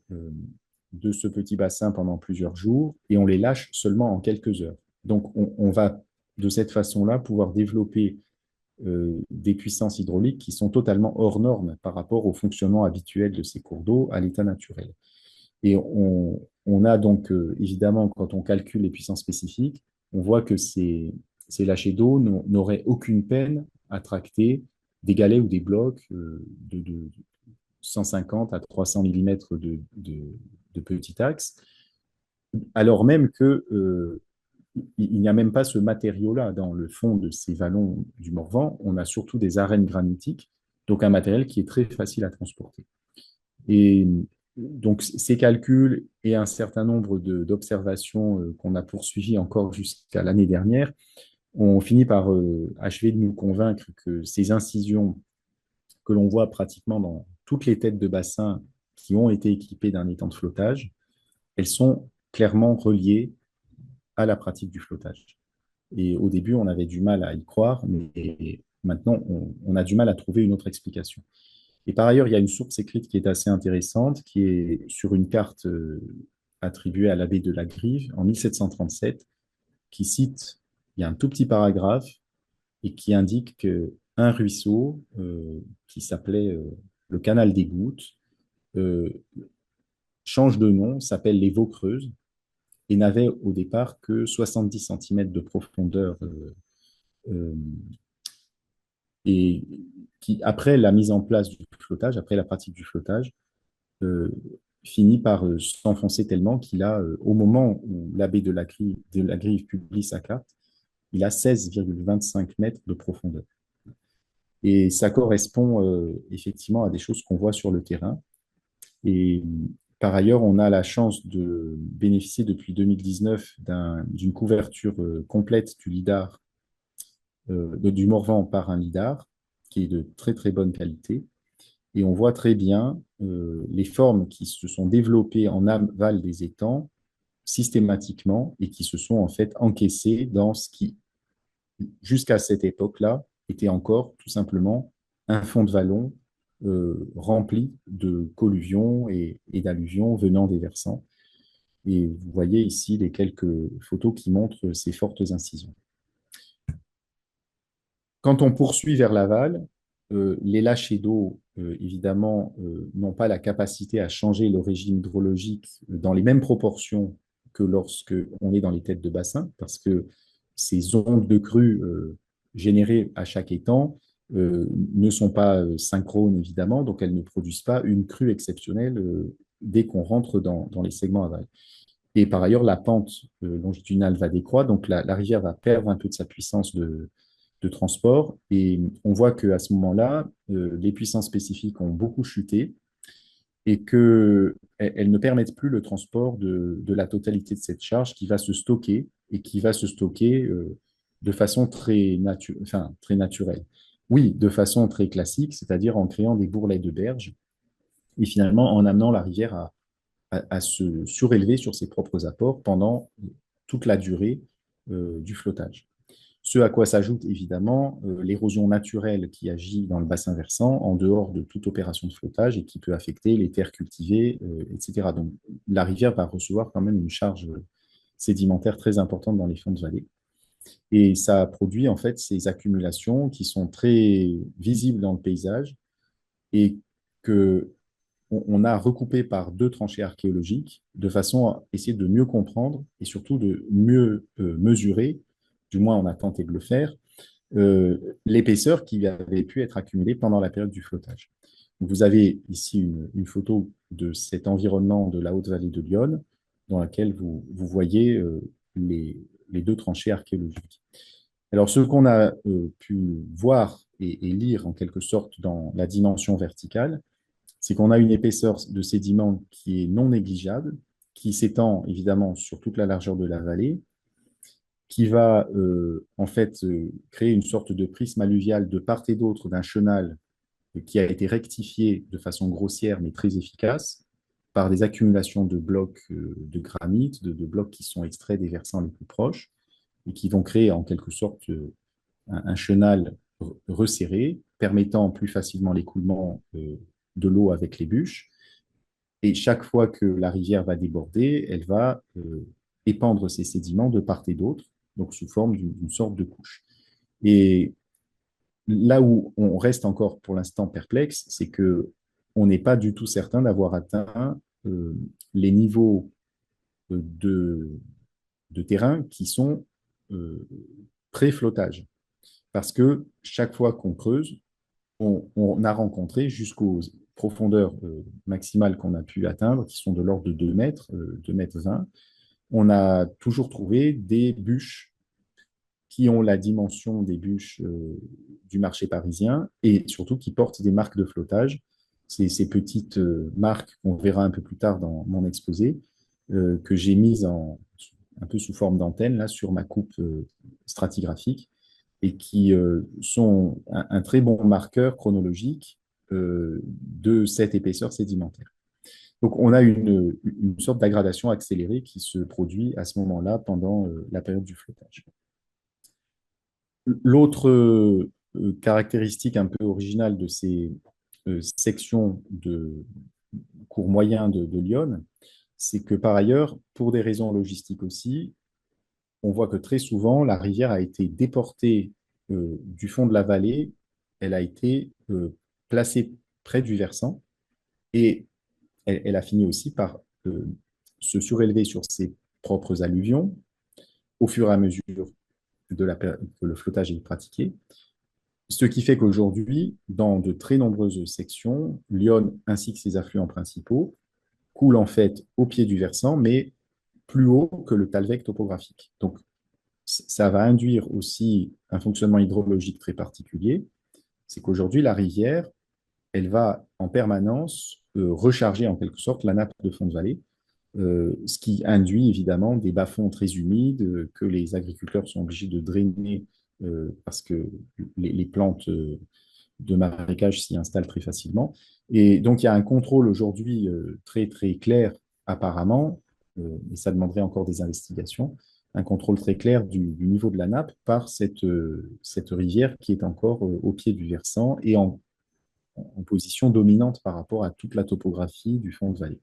de ce petit bassin pendant plusieurs jours et on les lâche seulement en quelques heures. Donc, on va de cette façon-là pouvoir développer des puissances hydrauliques qui sont totalement hors normes par rapport au fonctionnement habituel de ces cours d'eau à l'état naturel. Et on a donc, évidemment, quand on calcule les puissances spécifiques, on voit que ces lâchers d'eau n'auraient aucune peine à tracter des galets ou des blocs de 150 à 300 mm de petit axe, alors même que il n'y a même pas ce matériau-là dans le fond de ces vallons du Morvan. On a surtout des arènes granitiques, donc un matériel qui est très facile à transporter. Et donc ces calculs et un certain nombre d'observations qu'on a poursuivies encore jusqu'à l'année dernière ont fini par achever de nous convaincre que ces incisions que l'on voit pratiquement dans toutes les têtes de bassin qui ont été équipées d'un étang de flottage, elles sont clairement reliées à la pratique du flottage. Et au début, on avait du mal à y croire, mais maintenant, on a du mal à trouver une autre explication. Et par ailleurs, il y a une source écrite qui est assez intéressante, qui est sur une carte attribuée à l'abbé de la Grive en 1737, qui cite, il y a un tout petit paragraphe, et qui indique qu'un ruisseau qui s'appelait le canal des Gouttes euh, change de nom, s'appelle les Vaucreuses, et n'avait au départ que 70 cm de profondeur euh, et qui, après la mise en place du flottage, après la pratique du flottage, euh, finit par s'enfoncer tellement qu'il a, au moment où la baie de la Grive publie sa carte, il a 16,25 mètres de profondeur. Et ça correspond effectivement à des choses qu'on voit sur le terrain. Et par ailleurs, on a la chance de bénéficier depuis 2019 d'une couverture complète du lidar, du Morvan par un lidar, qui est de très très bonne qualité. Et on voit très bien les formes qui se sont développées en aval des étangs systématiquement et qui se sont en fait encaissées dans ce qui, jusqu'à cette époque-là, était encore tout simplement un fond de vallon rempli de colluvions et d'alluvions venant des versants. Et vous voyez ici les quelques photos qui montrent ces fortes incisions. Quand on poursuit vers l'aval, les lâchers d'eau, évidemment, n'ont pas la capacité à changer le régime hydrologique dans les mêmes proportions que lorsque on est dans les têtes de bassin, parce que ces ondes de crue générées à chaque étang ne sont pas synchrones, évidemment, donc elles ne produisent pas une crue exceptionnelle dès qu'on rentre dans les segments aval. Et par ailleurs, la pente longitudinale va décroître, donc la rivière va perdre un peu de sa puissance de transport. Et on voit qu'à ce moment-là, les puissances spécifiques ont beaucoup chuté et qu'elles ne permettent plus le transport de la totalité de cette charge qui va se stocker et qui va se stocker de façon très naturelle. Oui, de façon très classique, c'est-à-dire en créant des bourrelets de berges et finalement en amenant la rivière à se surélever sur ses propres apports pendant toute la durée du flottage. Ce à quoi s'ajoute évidemment l'érosion naturelle qui agit dans le bassin versant en dehors de toute opération de flottage et qui peut affecter les terres cultivées, etc. Donc la rivière va recevoir quand même une charge sédimentaire très importante dans les fonds de vallée. Et ça produit en fait ces accumulations qui sont très visibles dans le paysage et que on a recoupé par deux tranchées archéologiques de façon à essayer de mieux comprendre et surtout de mieux mesurer, du moins on a tenté de le faire, l'épaisseur qui avait pu être accumulée pendant la période du flottage. Vous avez ici une photo de cet environnement de la haute vallée de l'Yonne, dans laquelle vous voyez les deux tranchées archéologiques. Alors, ce qu'on a pu voir et lire en quelque sorte dans la dimension verticale, c'est qu'on a une épaisseur de sédiment qui est non négligeable, qui s'étend évidemment sur toute la largeur de la vallée, qui va en fait créer une sorte de prisme alluvial de part et d'autre d'un chenal qui a été rectifié de façon grossière mais très efficace par des accumulations de blocs de granit, de blocs qui sont extraits des versants les plus proches et qui vont créer en quelque sorte un chenal resserré, permettant plus facilement l'écoulement de l'eau avec les bûches. Et chaque fois que la rivière va déborder, elle va épandre ses sédiments de part et d'autre, donc sous forme d'une sorte de couche. Et là où on reste encore pour l'instant perplexe, c'est que on n'est pas du tout certain d'avoir atteint les niveaux de, de terrain qui sont pré-flottage. Parce que chaque fois qu'on creuse, on a rencontré jusqu'aux profondeurs maximales qu'on a pu atteindre, qui sont de l'ordre de 2 mètres, 2 mètres 20, on a toujours trouvé des bûches qui ont la dimension des bûches du marché parisien et surtout qui portent des marques de flottage. C'est ces petites marques qu'on verra un peu plus tard dans mon exposé, que j'ai mises un peu sous forme d'antenne là, sur ma coupe stratigraphique et qui sont un très bon marqueur chronologique de cette épaisseur sédimentaire. Donc, on a une sorte d'aggradation accélérée qui se produit à ce moment-là pendant la période du flottage. L'autre caractéristique un peu originale de ces sections de cours moyen de Lyon, c'est que par ailleurs, pour des raisons logistiques aussi, on voit que très souvent, la rivière a été déportée du fond de la vallée, elle a été placée près du versant et elle a fini aussi par se surélever sur ses propres alluvions au fur et à mesure que le flottage est pratiqué. Ce qui fait qu'aujourd'hui, dans de très nombreuses sections, Lyon ainsi que ses affluents principaux coule en fait au pied du versant, mais plus haut que le talweg topographique. Donc, ça va induire aussi un fonctionnement hydrologique très particulier. C'est qu'aujourd'hui, la rivière, elle va en permanence recharger en quelque sorte la nappe de fond de vallée, ce qui induit évidemment des bas-fonds très humides que les agriculteurs sont obligés de drainer parce que les plantes de marécage s'y installent très facilement. Et donc, il y a un contrôle aujourd'hui très, très clair, apparemment, et ça demanderait encore des investigations, un contrôle très clair du niveau de la nappe par cette rivière qui est encore au pied du versant et en position dominante par rapport à toute la topographie du fond de vallée.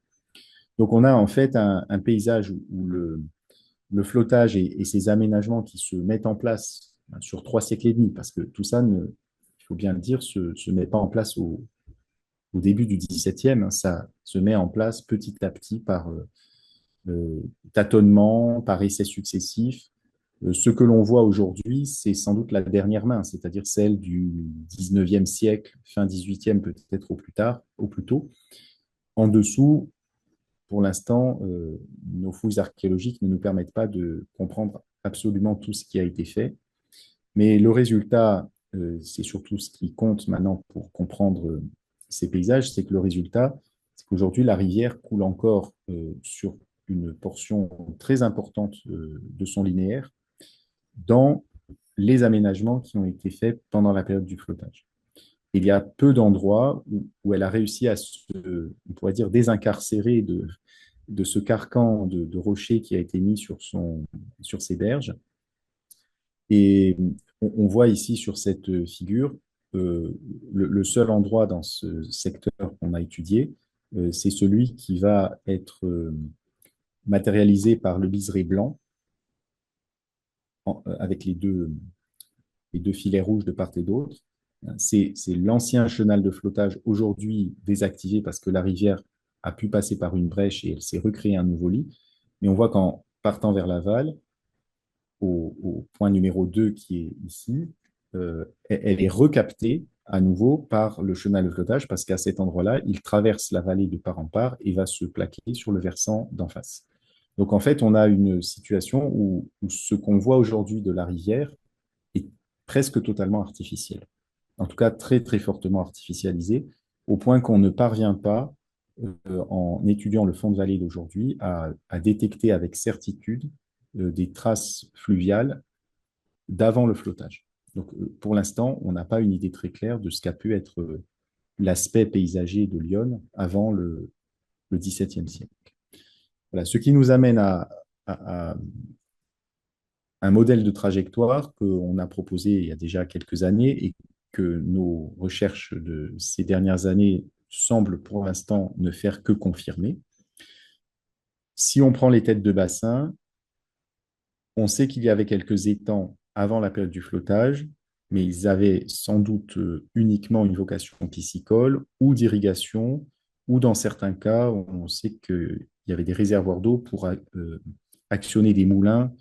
Donc, on a en fait un paysage où le flottage et ses aménagements qui se mettent en place sur 3 siècles et demi, parce que tout ça, il faut bien le dire, se met pas en place au début du XVIIe, hein, ça se met en place petit à petit par tâtonnement, par essais successifs. Ce que l'on voit aujourd'hui, c'est sans doute la dernière main, c'est-à-dire celle du XIXe siècle, fin XVIIIe peut-être au plus tard, au plus tôt. En dessous, pour l'instant, nos fouilles archéologiques ne nous permettent pas de comprendre absolument tout ce qui a été fait. Mais le résultat, c'est surtout ce qui compte maintenant pour comprendre ces paysages, c'est que le résultat, c'est qu'aujourd'hui, la rivière coule encore sur une portion très importante de son linéaire dans les aménagements qui ont été faits pendant la période du flottage. Il y a peu d'endroits où elle a réussi à on pourrait dire, désincarcérer de ce carcan de rochers qui a été mis sur ses berges. Et on voit ici sur cette figure le seul endroit dans ce secteur qu'on a étudié, c'est celui qui va être matérialisé par le liseré blanc avec les deux filets rouges de part et d'autre. C'est l'ancien chenal de flottage aujourd'hui désactivé parce que la rivière a pu passer par une brèche et elle s'est recréé un nouveau lit. Mais on voit qu'en partant vers l'aval, au point numéro 2 qui est ici, elle est recaptée à nouveau par le chenal de flottage parce qu'à cet endroit-là, il traverse la vallée de part en part et va se plaquer sur le versant d'en face. Donc en fait, on a une situation où ce qu'on voit aujourd'hui de la rivière est presque totalement artificiel. En tout cas, très très fortement artificialisé, au point qu'on ne parvient pas, en étudiant le fond de vallée d'aujourd'hui, à détecter avec certitude des traces fluviales d'avant le flottage. Donc, pour l'instant, on n'a pas une idée très claire de ce qu'a pu être l'aspect paysager de l'Yonne avant le XVIIe siècle. Voilà, ce qui nous amène à un modèle de trajectoire qu'on a proposé il y a déjà quelques années et que nos recherches de ces dernières années semblent pour l'instant ne faire que confirmer. Si on prend les têtes de bassin, on sait qu'il y avait quelques étangs avant la période du flottage, mais ils avaient sans doute uniquement une vocation piscicole ou d'irrigation, ou dans certains cas, on sait qu'il y avait des réservoirs d'eau pour actionner des moulins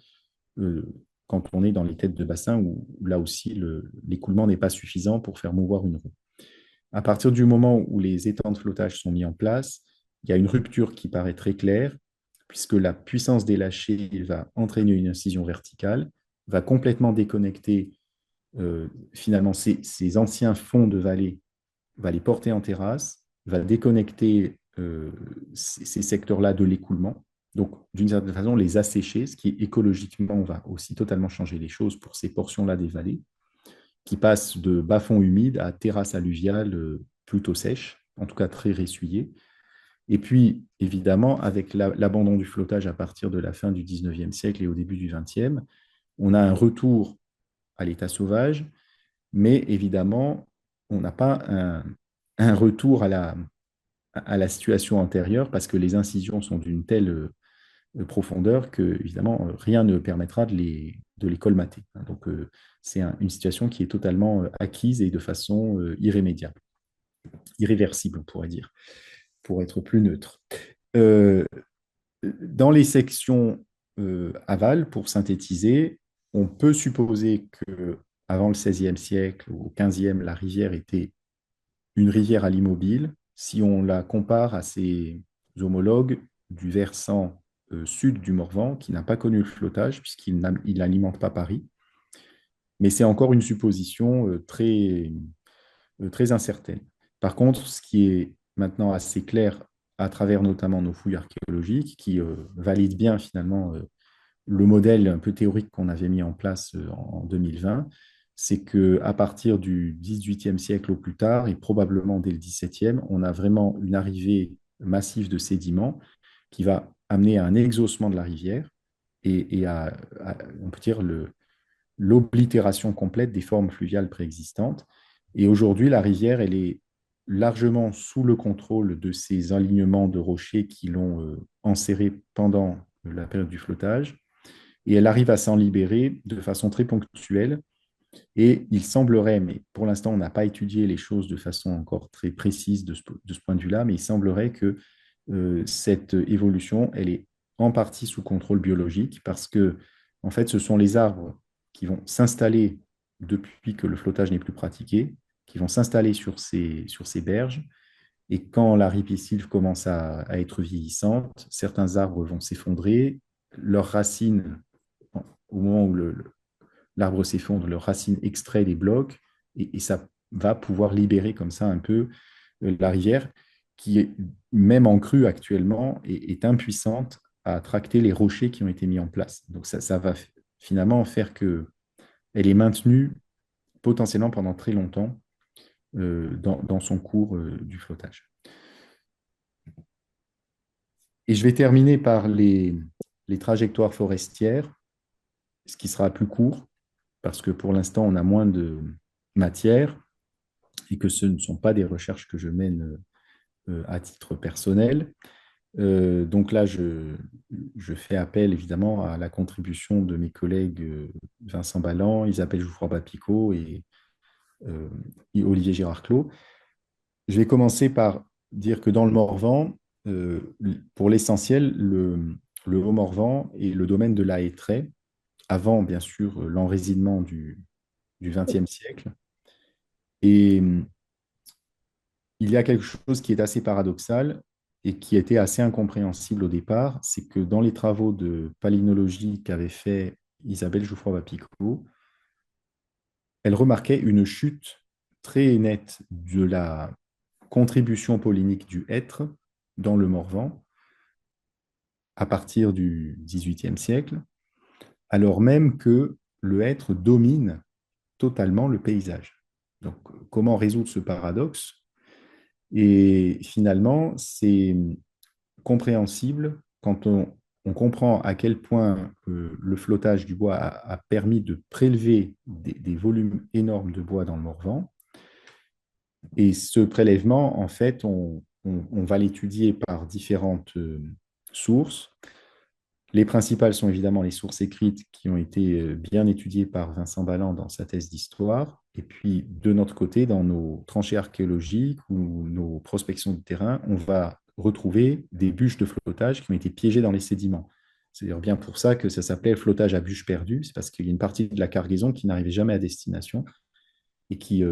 quand on est dans les têtes de bassin où là aussi l'écoulement n'est pas suffisant pour faire mouvoir une roue. À partir du moment où les étangs de flottage sont mis en place, il y a une rupture qui paraît très claire, puisque la puissance des lâchers va entraîner une incision verticale, va complètement déconnecter finalement ces anciens fonds de vallée, va les porter en terrasse, va déconnecter ces secteurs-là de l'écoulement. Donc, d'une certaine façon, les assécher, ce qui écologiquement va aussi totalement changer les choses pour ces portions-là des vallées, qui passent de bas-fonds humides à terrasses alluviales plutôt sèches, en tout cas très ressuyées. Et puis, évidemment, avec l'abandon du flottage à partir de la fin du 19e siècle et au début du 20e, on a un retour à l'état sauvage, mais évidemment, on n'a pas un retour à la situation antérieure parce que les incisions sont d'une telle profondeur que, évidemment, rien ne permettra de les colmater. Donc, c'est une situation qui est totalement acquise et de façon irrémédiable, irréversible, on pourrait dire, pour être plus neutre. Euh, dans les sections aval, pour synthétiser, on peut supposer que avant le XVIe siècle, au XVe, la rivière était une rivière à l'immobile. Si on la compare à ses homologues du versant sud du Morvan qui n'a pas connu le flottage puisqu'il n'alimente pas Paris. Mais c'est encore une supposition très incertaine. Par contre, ce qui est maintenant assez clair à travers notamment nos fouilles archéologiques, qui valident bien finalement le modèle un peu théorique qu'on avait mis en place en 2020, c'est qu'à partir du XVIIIe siècle au plus tard, et probablement dès le XVIIe, on a vraiment une arrivée massive de sédiments qui va amener à un exhaussement de la rivière et on peut dire, l'oblitération complète des formes fluviales préexistantes. Et aujourd'hui, la rivière, elle est largement sous le contrôle de ces alignements de rochers qui l'ont enserrée pendant la période du flottage. Et elle arrive à s'en libérer de façon très ponctuelle. Et il semblerait, mais pour l'instant, on n'a pas étudié les choses de façon encore très précise de ce point de vue-là, mais il semblerait que cette évolution, elle est en partie sous contrôle biologique parce que, en fait, ce sont les arbres qui vont s'installer depuis que le flottage n'est plus pratiqué, qui vont s'installer sur ces berges. Et quand la ripisylve commence à être vieillissante, certains arbres vont s'effondrer, leurs racines, au moment où l'arbre s'effondre, leurs racines extraient des blocs, et ça va pouvoir libérer comme ça un peu la rivière, qui est, même en crue actuellement, est impuissante à tracter les rochers qui ont été mis en place. Donc ça va finalement faire qu'elle est maintenue potentiellement pendant très longtemps dans son cours du flottage. Et je vais terminer par les trajectoires forestières, ce qui sera plus court, parce que pour l'instant, on a moins de matière et que ce ne sont pas des recherches que je mène à titre personnel. Donc là, je fais appel évidemment à la contribution de mes collègues Vincent Ballan, Isabelle Jouffroy-Bapicot et Olivier Girard-Clos. Je vais commencer par dire que dans le Morvan, pour l'essentiel, le Haut-Morvan est le domaine de la hêtraie, avant bien sûr l'enracinement du XXe siècle. Et il y a quelque chose qui est assez paradoxal et qui était assez incompréhensible au départ, c'est que dans les travaux de palynologie qu'avait fait Isabelle Jouffroy-Bapicot, elle remarquait une chute très nette de la contribution pollinique du hêtre dans le Morvan à partir du XVIIIe siècle, alors même que le hêtre domine totalement le paysage. Donc, comment résoudre ce paradoxe? Et finalement, c'est compréhensible quand on comprend à quel point le flottage du bois a permis de prélever des volumes énormes de bois dans le Morvan. Et ce prélèvement, en fait, on va l'étudier par différentes sources. Les principales sont évidemment les sources écrites qui ont été bien étudiées par Vincent Ballan dans sa thèse d'histoire. Et puis, de notre côté, dans nos tranchées archéologiques ou nos prospections de terrain, on va retrouver des bûches de flottage qui ont été piégées dans les sédiments. C'est d'ailleurs bien pour ça que ça s'appelait flottage à bûches perdues. C'est parce qu'il y a une partie de la cargaison qui n'arrivait jamais à destination et qui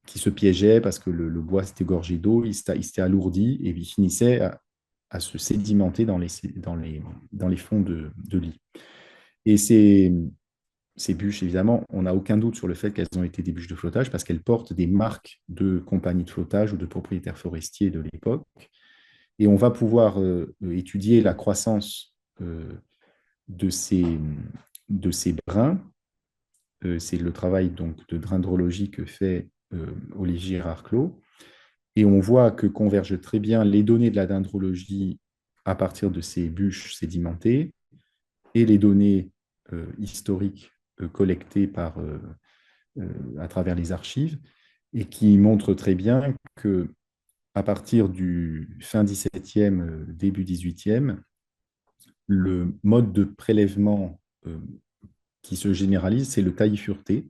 se piégeait parce que le bois s'était gorgé d'eau, il s'était alourdi et il finissait à se sédimenter dans les fonds de lit. Et ces bûches, évidemment, on n'a aucun doute sur le fait qu'elles ont été des bûches de flottage parce qu'elles portent des marques de compagnies de flottage ou de propriétaires forestiers de l'époque. Et on va pouvoir étudier la croissance de ces brins. C'est le travail donc de dendrologie que fait Olivier Girard-Clos. Et on voit que convergent très bien les données de la dendrologie à partir de ces bûches sédimentées et les données historiques collectées à travers les archives, et qui montrent très bien que à partir du fin 17e, début 18e, le mode de prélèvement qui se généralise, c'est le taillis-fureté,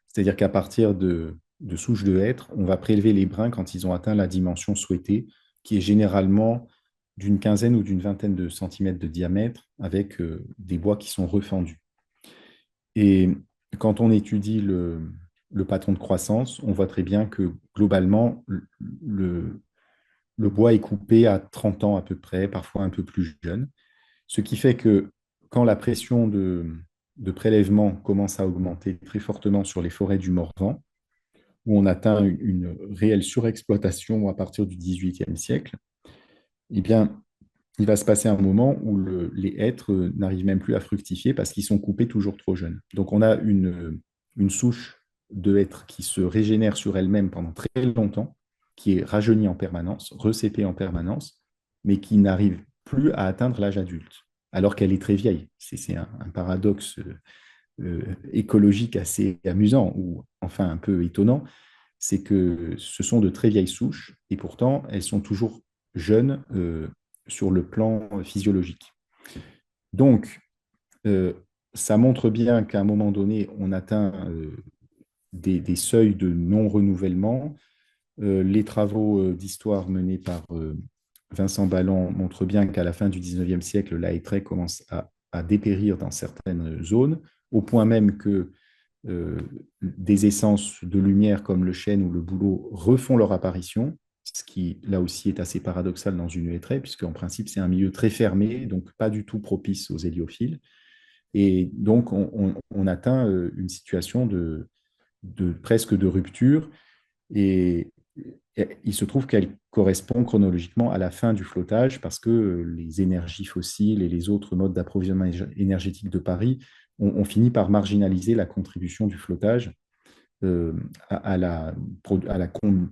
c'est-à-dire qu'à partir de souches de hêtre, on va prélever les brins quand ils ont atteint la dimension souhaitée, qui est généralement d'une quinzaine ou d'une vingtaine de centimètres de diamètre, avec des bois qui sont refendus. Et quand on étudie le patron de croissance, on voit très bien que globalement, le bois est coupé à 30 ans à peu près, parfois un peu plus jeune. Ce qui fait que quand la pression de prélèvement commence à augmenter très fortement sur les forêts du Morvan, où on atteint une réelle surexploitation à partir du XVIIIe siècle, eh bien, il va se passer un moment où les hêtres n'arrivent même plus à fructifier parce qu'ils sont coupés toujours trop jeunes. Donc, on a une souche de hêtres qui se régénère sur elle-même pendant très longtemps, qui est rajeunie en permanence, recépée en permanence, mais qui n'arrive plus à atteindre l'âge adulte, alors qu'elle est très vieille. C'est un paradoxe écologique assez amusant, ou enfin un peu étonnant, c'est que ce sont de très vieilles souches, et pourtant elles sont toujours jeunes sur le plan physiologique. Donc, euh, ça montre bien qu'à un moment donné, on atteint des seuils de non-renouvellement. Les travaux d'histoire menés par Vincent Ballan montrent bien qu'à la fin du 19e siècle, la hêtraie commence à dépérir dans certaines zones, au point même que des essences de lumière comme le chêne ou le bouleau refont leur apparition, ce qui là aussi est assez paradoxal dans une hêtraie, puisque en principe c'est un milieu très fermé, donc pas du tout propice aux héliophiles. Et donc on atteint une situation presque de rupture, et il se trouve qu'elle correspond chronologiquement à la fin du flottage parce que les énergies fossiles et les autres modes d'approvisionnement énergétique de Paris ont fini par marginaliser la contribution du flottage euh, à la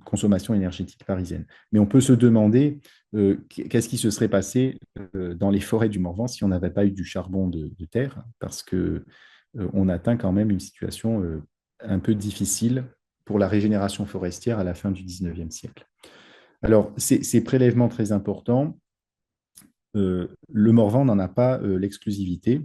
consommation énergétique parisienne. Mais on peut se demander qu'est-ce qui se serait passé dans les forêts du Morvan si on n'avait pas eu du charbon de terre, parce que on atteint quand même une situation un peu difficile pour la régénération forestière à la fin du 19e siècle. Alors, ces prélèvements très importants, le Morvan n'en a pas l'exclusivité.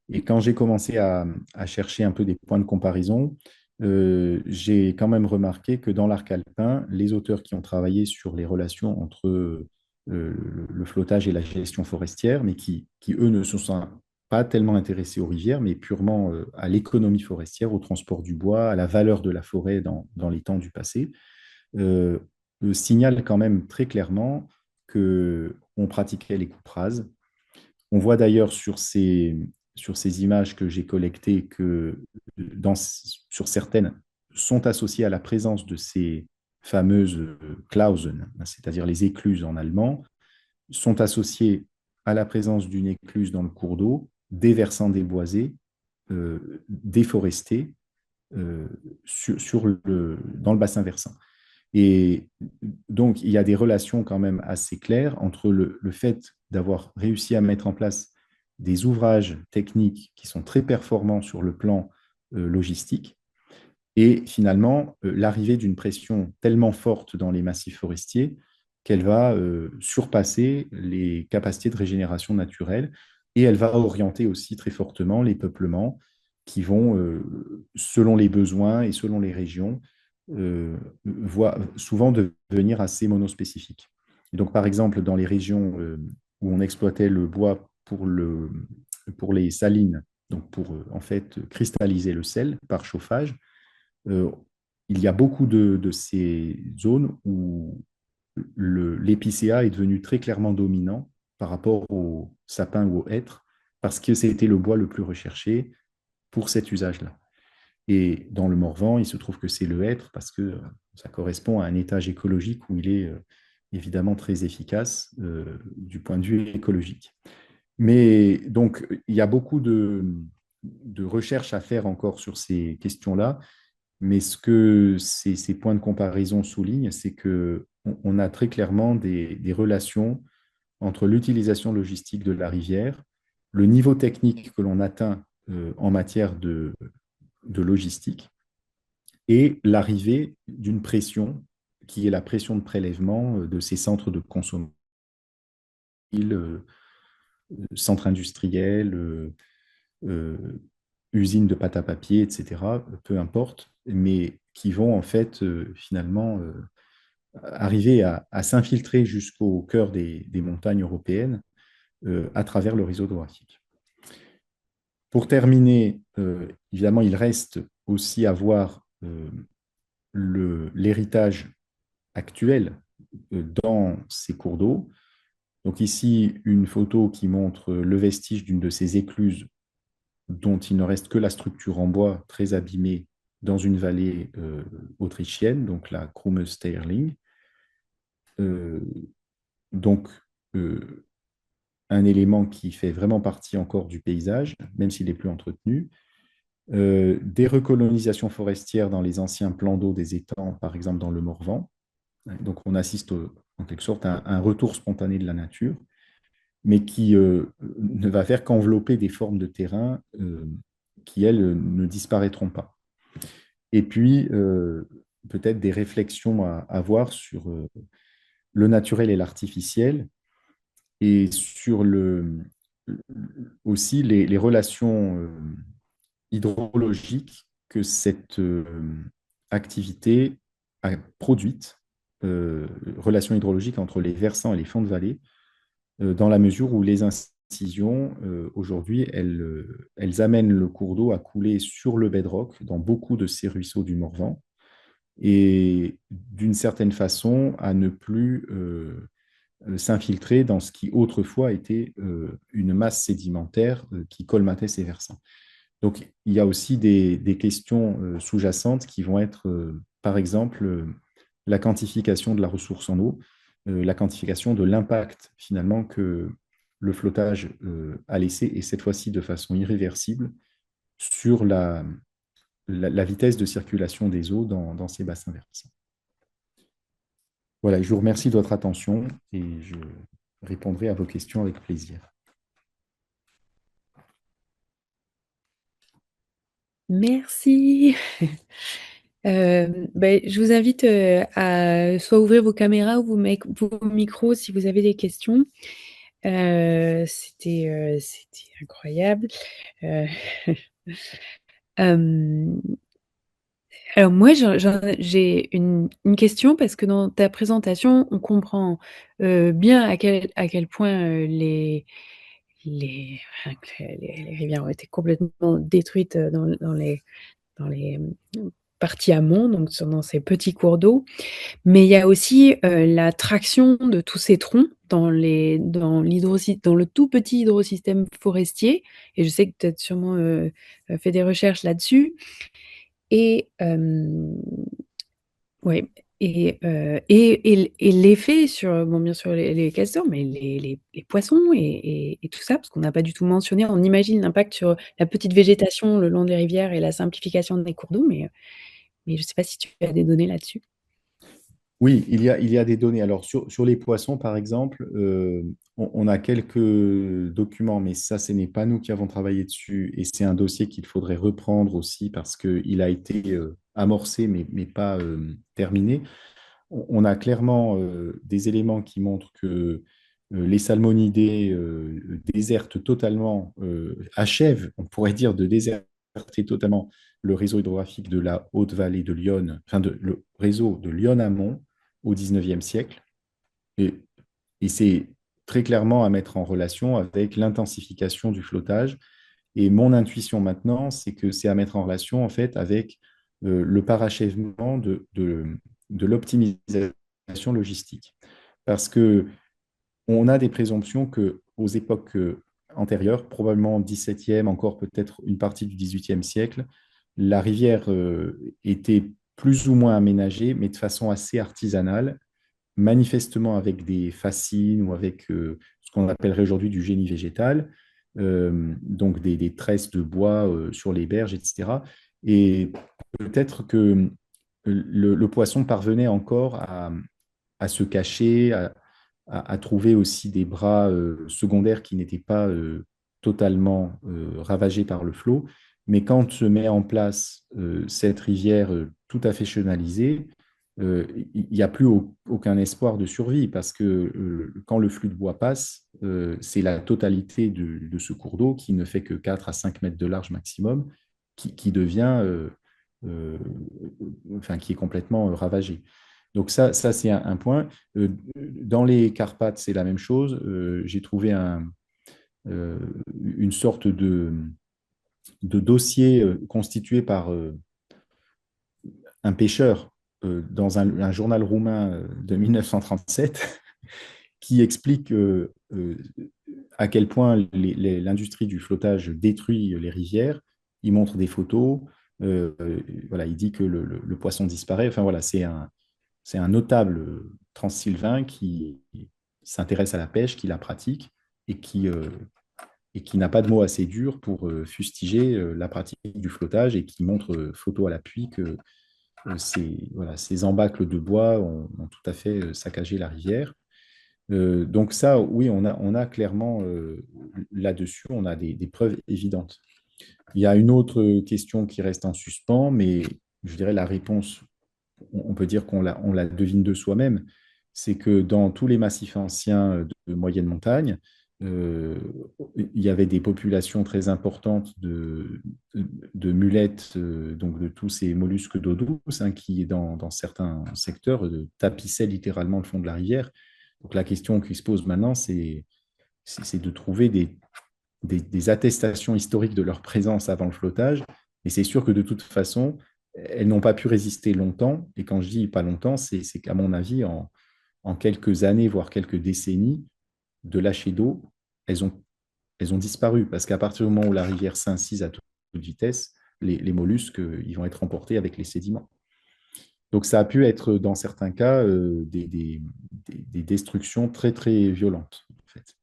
Et quand j'ai commencé à chercher un peu des points de comparaison, j'ai quand même remarqué que dans l'arc alpin, les auteurs qui ont travaillé sur les relations entre le flottage et la gestion forestière, mais qui eux, ne se sont pas tellement intéressés aux rivières, mais purement à l'économie forestière, au transport du bois, à la valeur de la forêt dans les temps du passé, euh, signalent quand même très clairement qu'on pratiquait les coupes rases. On voit d'ailleurs sur ces images que j'ai collectées que sur certaines sont associées à la présence de ces fameuses Klausen, c'est-à-dire les écluses en allemand, sont associées à la présence d'une écluse dans le cours d'eau, des versants déboisés, déforestés dans le bassin versant. Et donc, il y a des relations quand même assez claires entre le fait d'avoir réussi à mettre en place des ouvrages techniques qui sont très performants sur le plan logistique et finalement l'arrivée d'une pression tellement forte dans les massifs forestiers qu'elle va surpasser les capacités de régénération naturelle et elle va orienter aussi très fortement les peuplements qui vont, selon les besoins et selon les régions, souvent devenir assez monospécifiques. Et donc, par exemple, dans les régions où on exploitait le bois pour les salines, donc pour en fait cristalliser le sel par chauffage, euh, il y a beaucoup de ces zones où l'épicéa est devenu très clairement dominant par rapport aux sapins ou aux hêtres, parce que c'était le bois le plus recherché pour cet usage-là. Et dans le Morvan, il se trouve que c'est le hêtre parce que ça correspond à un étage écologique où il est évidemment très efficace du point de vue écologique. Mais donc, il y a beaucoup de recherches à faire encore sur ces questions-là. Mais ce que ces points de comparaison soulignent, c'est qu'on a très clairement des relations entre l'utilisation logistique de la rivière, le niveau technique que l'on atteint en matière de logistique et l'arrivée d'une pression qui est la pression de prélèvement de ces centres de consommation, centres industriels, euh, usines de pâte à papier, etc., peu importe, mais qui vont en fait finalement arriver à s'infiltrer jusqu'au cœur des montagnes européennes à travers le réseau hydrographique. Pour terminer, évidemment, il reste aussi à voir l'héritage actuel dans ces cours d'eau. Donc ici, une photo qui montre le vestige d'une de ces écluses dont il ne reste que la structure en bois très abîmée dans une vallée autrichienne, donc la Krumme Steirling. Euh, donc, euh, un élément qui fait vraiment partie encore du paysage, même s'il est plus entretenu. Des recolonisations forestières dans les anciens plans d'eau des étangs, par exemple dans le Morvan. Donc, on assiste en quelque sorte à un retour spontané de la nature, mais qui ne va faire qu'envelopper des formes de terrain qui, elles, ne disparaîtront pas. Et puis, peut-être des réflexions à avoir sur le naturel et l'artificiel, et sur aussi les relations hydrologiques que cette activité a produites, relations hydrologiques entre les versants et les fonds de vallée, dans la mesure où les incisions, aujourd'hui, elles amènent le cours d'eau à couler sur le bedrock dans beaucoup de ces ruisseaux du Morvan, et d'une certaine façon à ne plus s'infiltrer dans ce qui autrefois était une masse sédimentaire qui colmatait ces versants. Donc, il y a aussi des questions sous-jacentes qui vont être, par exemple, la quantification de la ressource en eau, la quantification de l'impact finalement que le flottage a laissé, et cette fois-ci de façon irréversible, sur la vitesse de circulation des eaux dans ces bassins versants. Voilà, je vous remercie de votre attention et je répondrai à vos questions avec plaisir. Merci. Je vous invite à soit ouvrir vos caméras ou vos micros si vous avez des questions. C'était incroyable. Euh, euh, alors moi, j'ai une question parce que dans ta présentation, on comprend bien à quel point les, enfin, que les rivières ont été complètement détruites dans les parties amont, donc dans ces petits cours d'eau. Mais il y a aussi la traction de tous ces troncs dans le tout petit hydrosystème forestier. Et je sais que tu as sûrement fait des recherches là-dessus. Et, ouais, et l'effet sur, bon, bien sûr, les castors, mais les poissons et tout ça, parce qu'on n'a pas du tout mentionné. On imagine l'impact sur la petite végétation le long des rivières et la simplification des cours d'eau, mais je ne sais pas si tu as des données là-dessus. Oui, il y a des données. Alors, sur les poissons, par exemple, on a quelques documents, mais ça, ce n'est pas nous qui avons travaillé dessus. Et c'est un dossier qu'il faudrait reprendre aussi parce qu'il a été amorcé, mais pas terminé. On a clairement des éléments qui montrent que les salmonidés désertent totalement, achèvent, on pourrait dire, de déserter totalement le réseau hydrographique de la haute vallée de l'Yonne, enfin le réseau de l'Yonne-Amont au XIXe siècle. Et, et c'est très clairement à mettre en relation avec l'intensification du flottage. Et mon intuition maintenant, c'est que c'est à mettre en relation en fait avec le parachèvement de l'optimisation logistique. Parce que on a des présomptions que aux époques antérieures, probablement 17e, encore peut-être une partie du 18e siècle, la rivière était plus ou moins aménagée, mais de façon assez artisanale, manifestement avec des fascines ou avec ce qu'on appellerait aujourd'hui du génie végétal, donc des tresses de bois sur les berges, etc. Et peut-être que le poisson parvenait encore à se cacher, à trouver aussi des bras secondaires qui n'étaient pas totalement ravagés par le flot. Mais quand se met en place cette rivière tout à fait chenalisée, il n'y a plus aucun espoir de survie parce que quand le flux de bois passe, c'est la totalité de ce cours d'eau qui ne fait que 4 à 5 mètres de large maximum qui devient, euh, enfin, qui est complètement ravagé. Donc ça c'est un point. Dans les Carpates, c'est la même chose. J'ai trouvé euh, une sorte de dossier constitué par un pêcheur dans un journal roumain de 1937 qui explique à quel point l'industrie du flottage détruit les rivières. Il montre des photos. Voilà, il dit que le poisson disparaît. Enfin voilà, c'est un notable transsylvain qui s'intéresse à la pêche, qui la pratique et qui n'a pas de mots assez durs pour fustiger la pratique du flottage et qui montre photo à l'appui que voilà, ces embâcles de bois ont tout à fait saccagé la rivière. Donc ça, oui, on a clairement là-dessus, on a des preuves évidentes. Il y a une autre question qui reste en suspens, mais je dirais la réponse, on peut dire on la devine de soi-même, c'est que dans tous les massifs anciens de moyenne montagne, euh, il y avait des populations très importantes de mulettes, donc de tous ces mollusques d'eau douce, hein, qui, dans certains secteurs, tapissaient littéralement le fond de la rivière. Donc la question qui se pose maintenant, c'est de trouver des attestations historiques de leur présence avant le flottage. Et c'est sûr que de toute façon, elles n'ont pas pu résister longtemps. Et quand je dis pas longtemps, c'est qu'à mon avis, en quelques années, voire quelques décennies, de lâcher d'eau, elles ont, elles ont disparu. Parce qu'à partir du moment où la rivière s'incise à toute vitesse, les mollusques, ils vont être emportés avec les sédiments. Donc ça a pu être, dans certains cas, des destructions très, très violentes, en fait.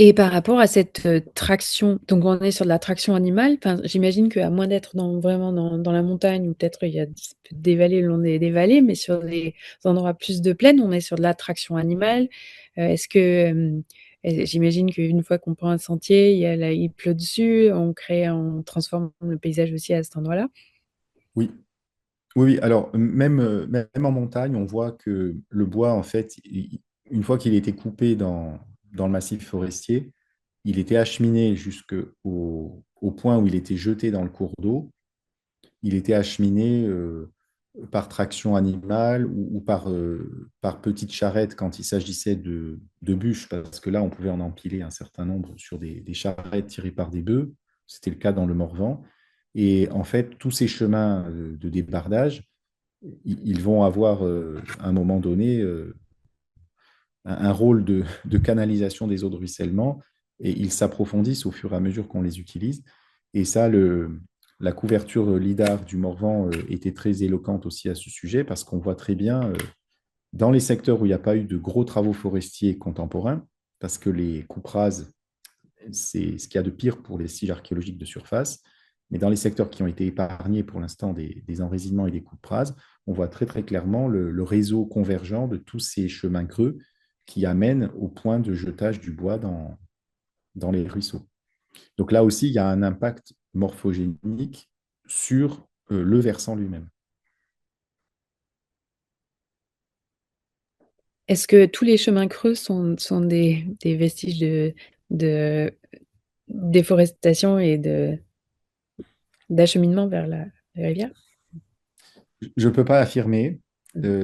Et par rapport à cette traction, donc on est sur de la traction animale, enfin, j'imagine qu'à moins d'être vraiment dans la montagne, ou peut-être il y a des vallées le long des vallées, mais sur des endroits plus de plaine, on est sur de la traction animale. Est-ce que, j'imagine qu'une fois qu'on prend un sentier, il pleut dessus, on transforme le paysage aussi à cet endroit-là. Oui, oui, oui. Alors, même en montagne, on voit que le bois, en fait, une fois qu'il était coupé dans le massif forestier, il était acheminé au point où il était jeté dans le cours d'eau. Il était acheminé par traction animale ou par petite charrette quand il s'agissait de bûches, parce que là, on pouvait en empiler un certain nombre sur des charrettes tirées par des bœufs. C'était le cas dans le Morvan. Et en fait, tous ces chemins de débardage, ils vont avoir à un moment donné un rôle de canalisation des eaux de ruissellement et ils s'approfondissent au fur et à mesure qu'on les utilise. Et ça, la couverture LIDAR du Morvan était très éloquente aussi à ce sujet parce qu'on voit très bien dans les secteurs où il n'y a pas eu de gros travaux forestiers contemporains, parce que les coupes rases, c'est ce qu'il y a de pire pour les sites archéologiques de surface. Mais dans les secteurs qui ont été épargnés pour l'instant des enraisinements et des coupes rases, on voit très très clairement le réseau convergent de tous ces chemins creux qui amènent au point de jetage du bois dans les ruisseaux. Donc là aussi, il y a un impact morphogénique sur le versant lui-même. Est-ce que tous les chemins creux sont des vestiges de déforestation et d'acheminement vers la rivière? Je ne peux pas affirmer,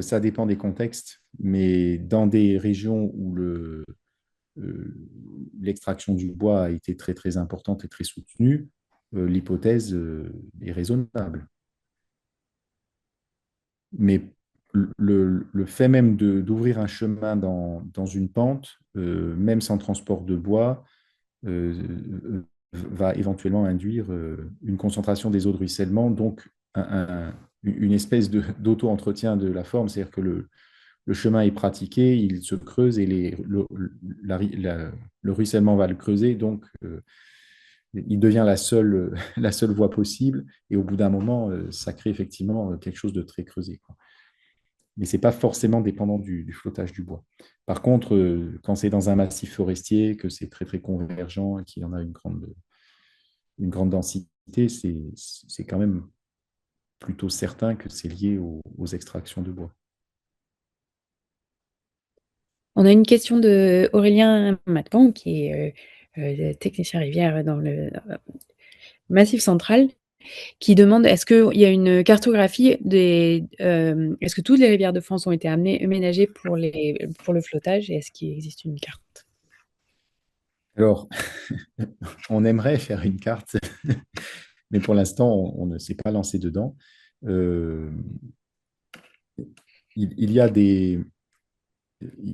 ça dépend des contextes, mais dans des régions où euh, l'extraction du bois a été très très importante et très soutenue, l'hypothèse est raisonnable. Mais le fait même d'ouvrir un chemin dans une pente, même sans transport de bois, va éventuellement induire une concentration des eaux de ruissellement, donc une espèce d'auto-entretien de la forme, c'est-à-dire que le chemin est pratiqué, il se creuse et le ruissellement va le creuser, donc il devient la seule voie possible, et au bout d'un moment, ça crée effectivement quelque chose de très creusé, quoi. Mais ce n'est pas forcément dépendant du flottage du bois. Par contre, quand c'est dans un massif forestier, que c'est très très convergent et qu'il y en a une grande densité, c'est quand même plutôt certain que c'est lié aux extractions de bois. On a une question de Aurélien Matcan, qui est technicien rivière dans le Massif central, qui demande est-ce qu'il y a une cartographie est-ce que toutes les rivières de France ont été aménagées pour le flottage et est-ce qu'il existe une carte? Alors, on aimerait faire une carte, mais pour l'instant, on ne s'est pas lancé dedans. Euh, il y a il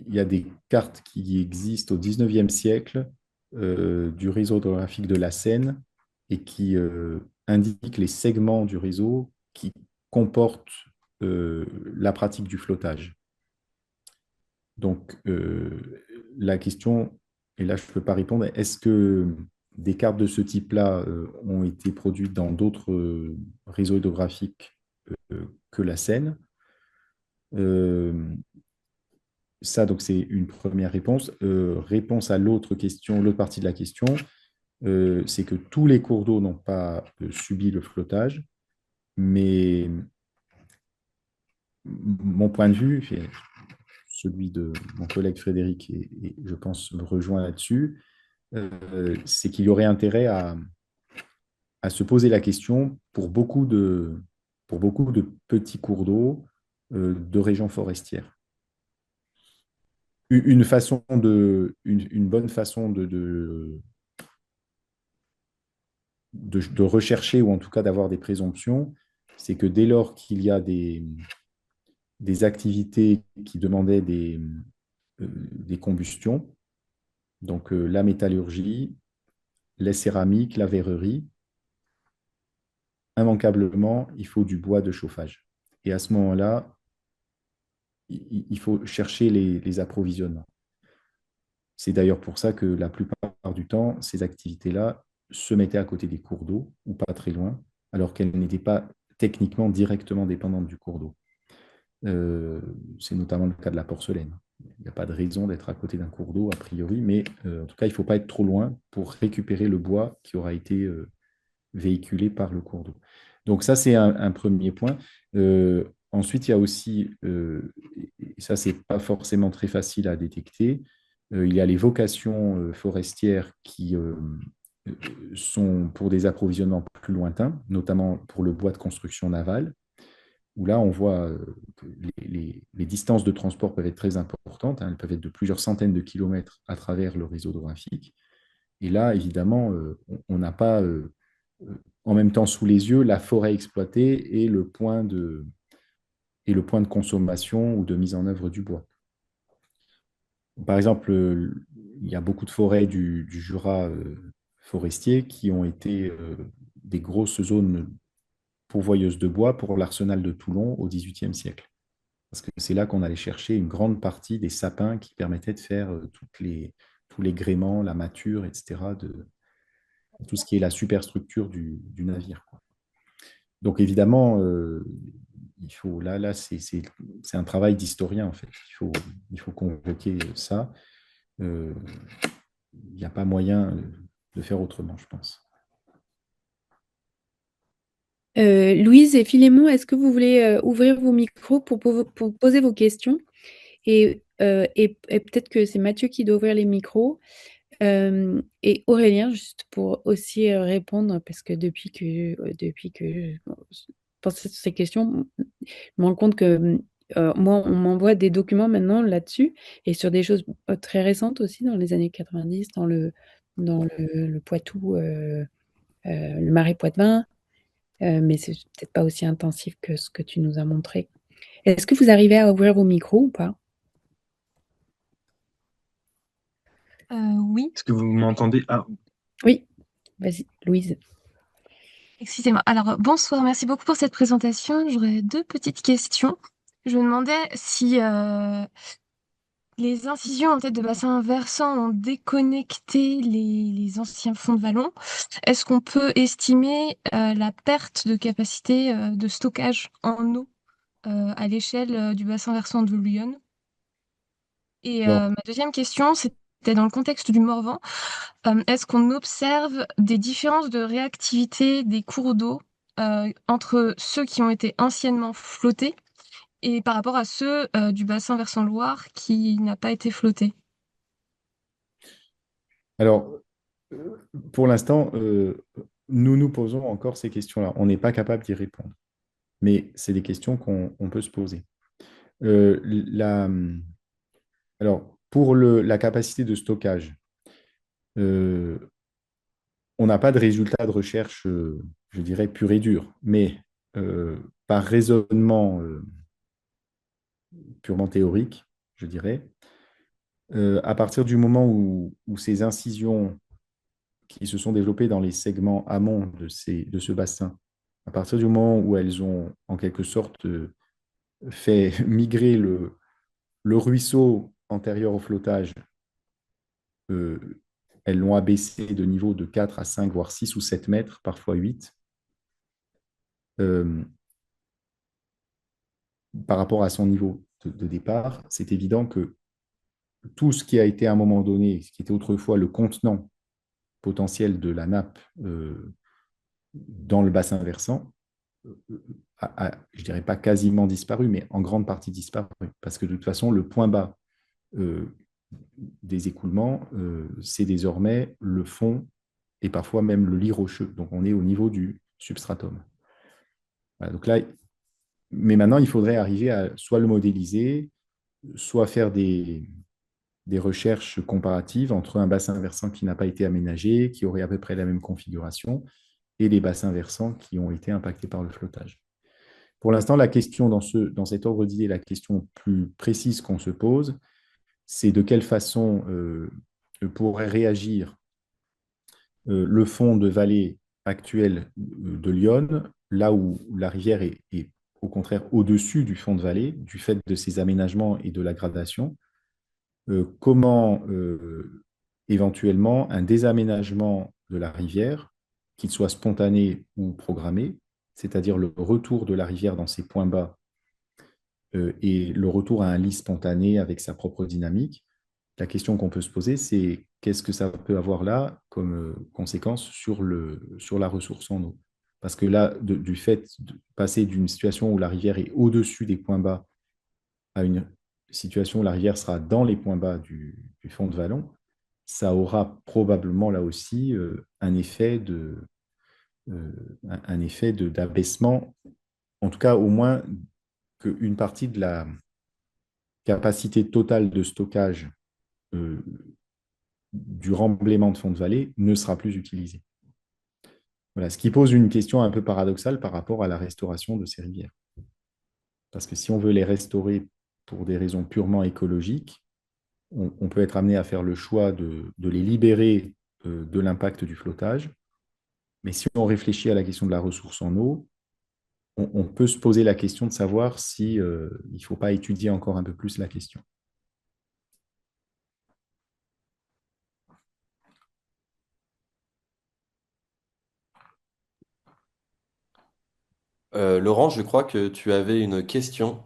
y a des cartes qui existent au 19e siècle du réseau hydrographique de la Seine et qui indiquent les segments du réseau qui comportent la pratique du flottage. Donc, la question, et là je ne peux pas répondre, est-ce que des cartes de ce type-là ont été produites dans d'autres réseaux hydrographiques que la Seine? Euh, Ça, donc, c'est une première réponse. Réponse à l'autre question, l'autre partie de la question, c'est que tous les cours d'eau n'ont pas subi le flottage, mais mon point de vue, et celui de mon collègue Frédéric, et je pense me rejoint là-dessus, c'est qu'il y aurait intérêt à se poser la question pour beaucoup de petits cours d'eau de régions forestières. Une bonne façon de rechercher ou en tout cas d'avoir des présomptions, c'est que dès lors qu'il y a des activités qui demandaient des combustions, donc la métallurgie, les céramiques, la verrerie, immanquablement, il faut du bois de chauffage. Et à ce moment-là, il faut chercher les approvisionnements. C'est d'ailleurs pour ça que la plupart du temps, ces activités-là se mettaient à côté des cours d'eau ou pas très loin, alors qu'elles n'étaient pas techniquement directement dépendantes du cours d'eau. C'est notamment le cas de la porcelaine. Il n'y a pas de raison d'être à côté d'un cours d'eau, a priori, mais en tout cas, il ne faut pas être trop loin pour récupérer le bois qui aura été véhiculé par le cours d'eau. Donc ça, c'est un premier point. Ensuite, il y a aussi, et ça, c'est pas forcément très facile à détecter, il y a les vocations forestières qui sont pour des approvisionnements plus lointains, notamment pour le bois de construction navale, où là, on voit que les distances de transport peuvent être très importantes, hein, elles peuvent être de plusieurs centaines de kilomètres à travers le réseau hydrographique. Et là, évidemment, on n'a pas en même temps sous les yeux la forêt exploitée et le point de consommation ou de mise en œuvre du bois. Par exemple, il y a beaucoup de forêts du Jura forestier qui ont été des grosses zones pourvoyeuses de bois pour l'arsenal de Toulon au XVIIIe siècle. Parce que c'est là qu'on allait chercher une grande partie des sapins qui permettaient de faire tous les gréements, la mâture, etc., de tout ce qui est la superstructure du navire, quoi. Donc évidemment, il faut, là c'est un travail d'historien, en fait. Il faut convoquer ça. Il n'y a pas moyen de faire autrement, je pense. Louise et Philémon, est-ce que vous voulez ouvrir vos micros pour poser vos questions? Et peut-être que c'est Mathieu qui doit ouvrir les micros. Et Aurélien, juste pour aussi répondre, parce que depuis que je pensais sur ces questions, je me rends compte que moi, on m'envoie des documents maintenant là-dessus, et sur des choses très récentes aussi, dans les années 90, dans le Poitou, le Marais Poitevin, mais c'est peut-être pas aussi intensif que ce que tu nous as montré. Est-ce que vous arrivez à ouvrir vos micros ou pas? Oui, Est-ce que vous m'entendez? Ah, Oui, vas-y, Louise. excusez-moi. Alors, bonsoir, merci beaucoup pour cette présentation. J'aurais deux petites questions. Je me demandais si les incisions en tête de bassin versant ont déconnecté les anciens fonds de vallon. Est-ce qu'on peut estimer la perte de capacité de stockage en eau à l'échelle du bassin versant de l'Yonne? Et Alors, ma deuxième question, c'était dans le contexte du Morvan. Est-ce qu'on observe des différences de réactivité des cours d'eau entre ceux qui ont été anciennement flottés et par rapport à ceux du bassin versant Loire qui n'a pas été flotté? alors, pour l'instant, nous nous posons encore ces questions-là. On n'est pas capable d'y répondre. Mais c'est des questions qu'on peut se poser. Euh, la, alors, pour la capacité de stockage, euh, on n'a pas de résultats de recherche je dirais, pur et dur. Mais par raisonnement purement théorique, je dirais, à partir du moment où ces incisions qui se sont développées dans les segments amont de ce bassin, à partir du moment où elles ont en quelque sorte fait migrer le ruisseau antérieur au flottage, euh, elles l'ont abaissé de niveau de 4 à 5, voire 6 ou 7 mètres, parfois 8, euh, par rapport à son niveau de départ. C'est évident que tout ce qui a été à un moment donné, ce qui était autrefois le contenant potentiel de la nappe dans le bassin versant, je dirais pas quasiment disparu, mais en grande partie disparu. Parce que de toute façon, le point bas euh, des écoulements, c'est désormais le fond et parfois même le lit rocheux. Donc on est au niveau du substratum. Voilà, donc là, mais maintenant, il faudrait arriver à soit le modéliser, soit faire des recherches comparatives entre un bassin versant qui n'a pas été aménagé, qui aurait à peu près la même configuration, et les bassins versants qui ont été impactés par le flottage. Pour l'instant, la question dans cet ordre d'idée, la question plus précise qu'on se pose, c'est de quelle façon pourrait réagir le fond de vallée actuel de l'Yonne, là où la rivière est au contraire au-dessus du fond de vallée, du fait de ses aménagements et de la gradation. Comment éventuellement un désaménagement de la rivière, qu'il soit spontané ou programmé, c'est-à-dire le retour de la rivière dans ses points bas et le retour à un lit spontané avec sa propre dynamique. La question qu'on peut se poser, c'est qu'est-ce que ça peut avoir là comme conséquence sur la ressource en eau. Parce que là, du fait de passer d'une situation où la rivière est au-dessus des points bas à une situation où la rivière sera dans les points bas du fond de vallon, ça aura probablement là aussi un effet d'abaissement, en tout cas au moins qu'une partie de la capacité totale de stockage euh, du remblaiement de fond de vallée ne sera plus utilisée. Voilà, ce qui pose une question un peu paradoxale par rapport à la restauration de ces rivières. Parce que si on veut les restaurer pour des raisons purement écologiques, on peut être amené à faire le choix de les libérer de l'impact du flottage. Mais si on réfléchit à la question de la ressource en eau, on peut se poser la question de savoir si il ne faut pas étudier encore un peu plus la question. Laurent, je crois que tu avais une question.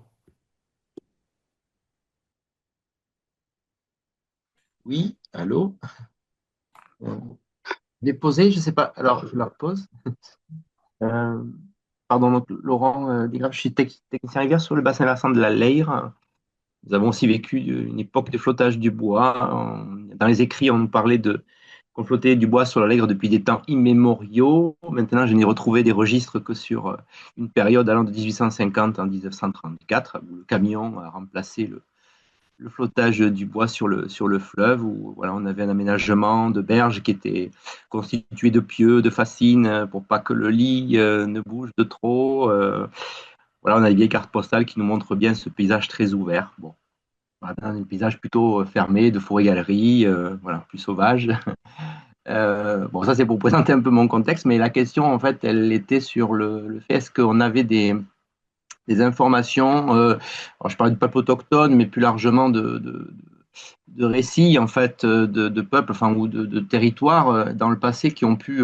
Oui, allô? Euh, Déposé, je sais pas. Alors, je la repose. Euh, Pardon, donc, Laurent Desgraves, je suis technicien rivière sur le bassin versant de la Leyre. Nous avons aussi vécu une époque de flottage du bois. Dans les écrits, on nous parlait de qu'on flottait du bois sur la Leyre depuis des temps immémoriaux. Maintenant, je n'ai retrouvé des registres que sur une période allant de 1850 à 1934, où le camion a remplacé le flottage du bois sur le fleuve, où voilà, on avait un aménagement de berges qui était constitué de pieux, de fascines, pour pas que le lit ne bouge de trop. Voilà, on a des vieilles cartes postales qui nous montrent bien ce paysage très ouvert. Bon, voilà, un paysage plutôt fermé, de forêt-galerie, voilà, plus sauvage. Bon, ça c'est pour présenter un peu mon contexte, mais la question en fait, elle était sur le fait est-ce qu'on avait des informations. Alors je parle du peuple autochtone, mais plus largement de récits en fait de peuples, enfin ou de territoires dans le passé qui ont pu,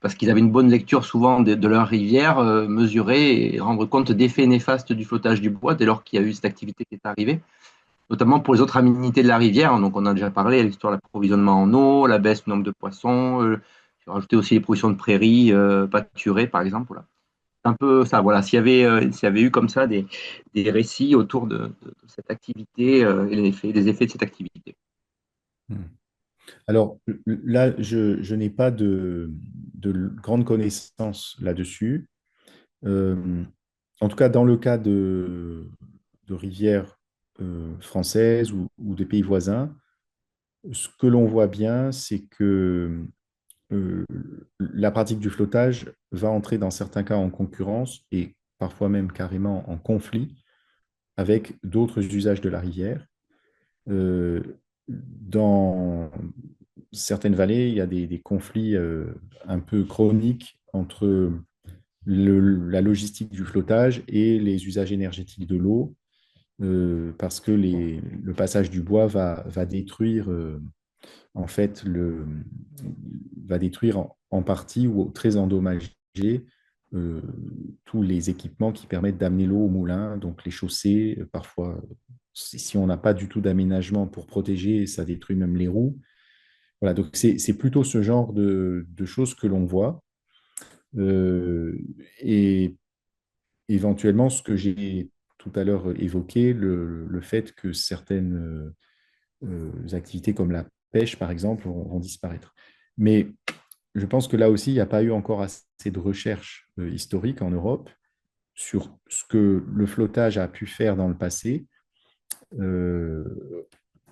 parce qu'ils avaient une bonne lecture souvent de leurs rivières, mesurer et rendre compte d'effets néfastes du flottage du bois dès lors qu'il y a eu cette activité qui est arrivée, notamment pour les autres aménités de la rivière. Donc on a déjà parlé, l'histoire de l'approvisionnement en eau, la baisse du nombre de poissons, rajouter aussi les pollutions de prairies, pâturées par exemple. Voilà, un peu ça, voilà, s'il y avait eu comme ça des récits autour de cette activité et les effets de cette activité. Hmm. Alors là, je n'ai pas de grandes connaissances là-dessus. En tout cas, dans le cas de rivières françaises ou des pays voisins, ce que l'on voit bien, c'est que euh, la pratique du flottage va entrer dans certains cas en concurrence et parfois même carrément en conflit avec d'autres usages de la rivière. Euh, dans certaines vallées, il y a des conflits un peu chroniques entre la logistique du flottage et les usages énergétiques de l'eau, parce que le passage du bois va détruire en fait va détruire en partie ou très endommager euh, tous les équipements qui permettent d'amener l'eau au moulin, donc les chaussées, parfois, si on n'a pas du tout d'aménagement pour protéger, ça détruit même les roues. Voilà, donc c'est plutôt ce genre de choses que l'on voit. Et éventuellement, ce que j'ai tout à l'heure évoqué, le fait que certaines activités comme la pêche, par exemple, vont disparaître. Mais je pense que là aussi, il n'y a pas eu encore assez de recherches historiques en Europe sur ce que le flottage a pu faire dans le passé, euh,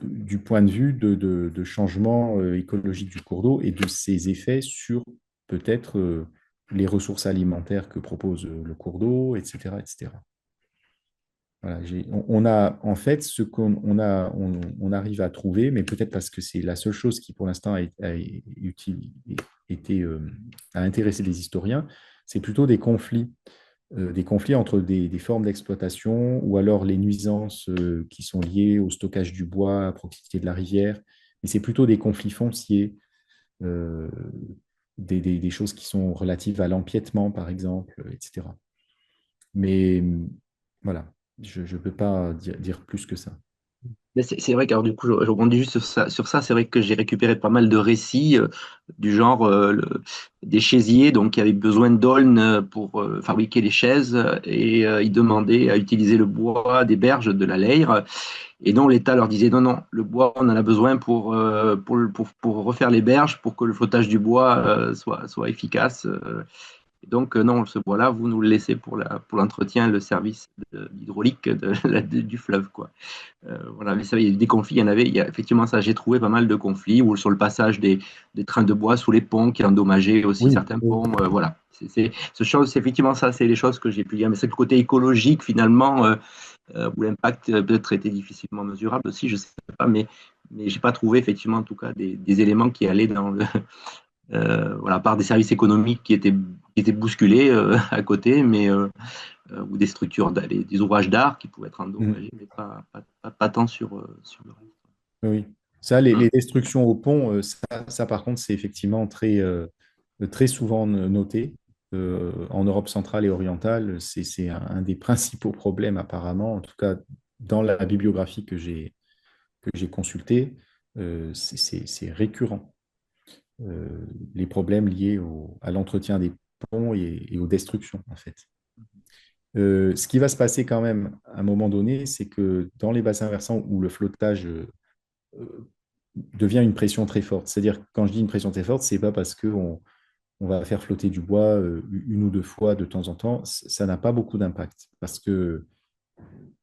du point de vue de changement écologique du cours d'eau et de ses effets sur peut-être les ressources alimentaires que propose le cours d'eau, etc., etc. Voilà, on a en fait ce qu'on a, on arrive à trouver, mais peut-être parce que c'est la seule chose qui pour l'instant été, a intéressé les historiens, c'est plutôt des conflits entre des formes d'exploitation ou alors les nuisances qui sont liées au stockage du bois à proximité de la rivière. Mais c'est plutôt des conflits fonciers, euh, des choses qui sont relatives à l'empiètement, par exemple, etc. Mais voilà, je ne peux pas dire plus que ça. Mais c'est vrai que alors, du coup, je rebondis juste sur ça. C'est vrai que j'ai récupéré pas mal de récits du genre des chaisiers donc, qui avaient besoin d'aulnes pour fabriquer les chaises et ils demandaient à utiliser le bois des berges de la Leyre et dont l'État leur disait non, non, le bois, on en a besoin pour refaire les berges, pour que le flottage du bois soit efficace. Donc, non, ce bois-là, vous nous le laissez pour l'entretien, le service hydraulique du fleuve, quoi. Voilà, mais ça, il y a eu des conflits, il y a effectivement ça, j'ai trouvé pas mal de conflits, ou sur le passage des trains de bois sous les ponts qui endommageaient aussi Oui, certains ponts. Voilà, c'est effectivement ça, c'est les choses que j'ai pu dire. Mais c'est le côté écologique finalement, où l'impact peut-être était difficilement mesurable aussi, je sais pas, mais j'ai pas trouvé effectivement en tout cas des éléments qui allaient dans le, voilà, par des services économiques qui étaient bousculés à côté, mais ou des structures, des ouvrages d'art qui pouvaient être mm, endommagés, mais pas tant sur le reste. oui. Ça, Hum. les destructions au pont, ça, par contre, c'est effectivement très souvent noté. En Europe centrale et orientale, c'est un des principaux problèmes apparemment, en tout cas dans la bibliographie que j'ai consultée, c'est récurrent. Euh, les problèmes liés à l'entretien des ponts et aux destructions, en fait. Ce qui va se passer quand même à un moment donné, c'est que dans les bassins versants où le flottage devient une pression très forte, c'est-à-dire quand je dis une pression très forte, c'est pas parce qu'on va faire flotter du bois une ou deux fois de temps en temps, ça n'a pas beaucoup d'impact parce que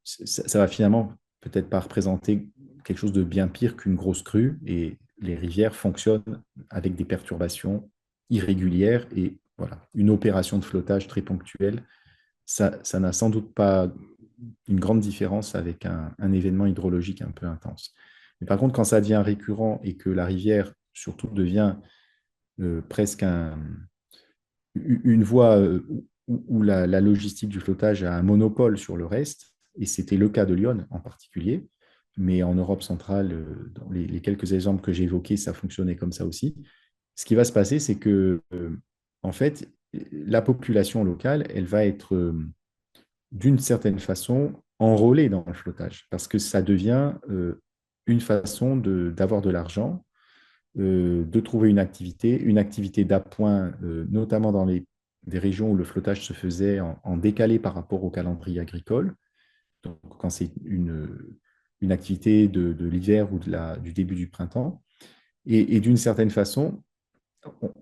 ça va finalement peut-être pas représenter quelque chose de bien pire qu'une grosse crue et les rivières fonctionnent avec des perturbations irrégulières et voilà, une opération de flottage très ponctuelle, ça n'a sans doute pas une grande différence avec un événement hydrologique un peu intense. Mais par contre, quand ça devient récurrent et que la rivière surtout devient presque une voie où la logistique du flottage a un monopole sur le reste, et c'était le cas de Lyon en particulier, mais en Europe centrale, dans les quelques exemples que j'ai évoqués, ça fonctionnait comme ça aussi. Ce qui va se passer, c'est que, en fait, la population locale, elle va être d'une certaine façon enrôlée dans le flottage, parce que ça devient une façon d'avoir de l'argent, de trouver une activité d'appoint, notamment dans des régions où le flottage se faisait en décalé par rapport au calendrier agricole. Donc, quand c'est une activité de l'hiver ou du début du printemps. Et d'une certaine façon,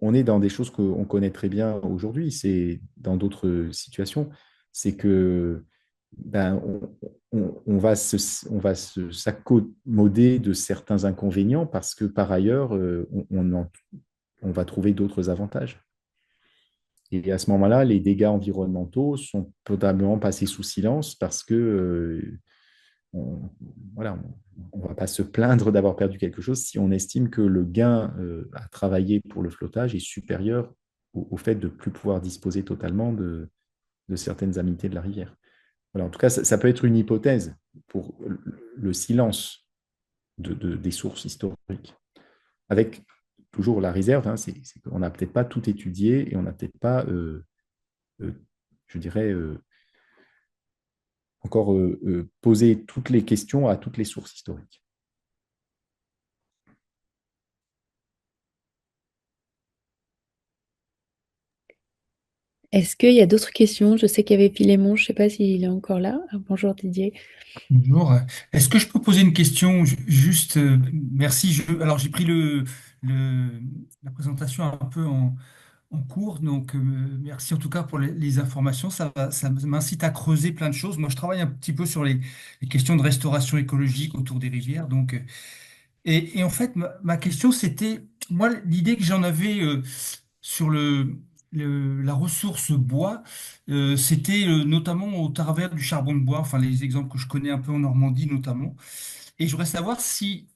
on est dans des choses qu'on connaît très bien aujourd'hui. C'est dans d'autres situations. C'est que ben, on va s'accommoder de certains inconvénients parce que par ailleurs, on va trouver d'autres avantages. Et à ce moment-là, les dégâts environnementaux sont totalement passés sous silence parce que on, voilà, on ne va pas se plaindre d'avoir perdu quelque chose si on estime que le gain à travailler pour le flottage est supérieur au fait de ne plus pouvoir disposer totalement de certaines aménités de la rivière. Voilà, en tout cas, ça peut être une hypothèse pour le silence des sources historiques, avec toujours la réserve, hein, c'est qu'on n'a peut-être pas tout étudié et on n'a peut-être pas, je dirais, encore posé toutes les questions à toutes les sources historiques. Est-ce qu'il y a d'autres questions? Je sais qu'il y avait Philémon, je ne sais pas s'il est encore là. Ah, bonjour Didier. Bonjour. Est-ce que je peux poser une question juste, merci. Alors, j'ai pris la présentation un peu en cours, donc merci en tout cas pour les informations. Ça m'incite à creuser plein de choses. Moi, je travaille un petit peu sur les questions de restauration écologique autour des rivières. Donc, et en fait, ma question, c'était, moi, l'idée que j'en avais sur la ressource bois, c'était notamment au travers du charbon de bois, enfin les exemples que je connais un peu en Normandie notamment. Et je voudrais savoir si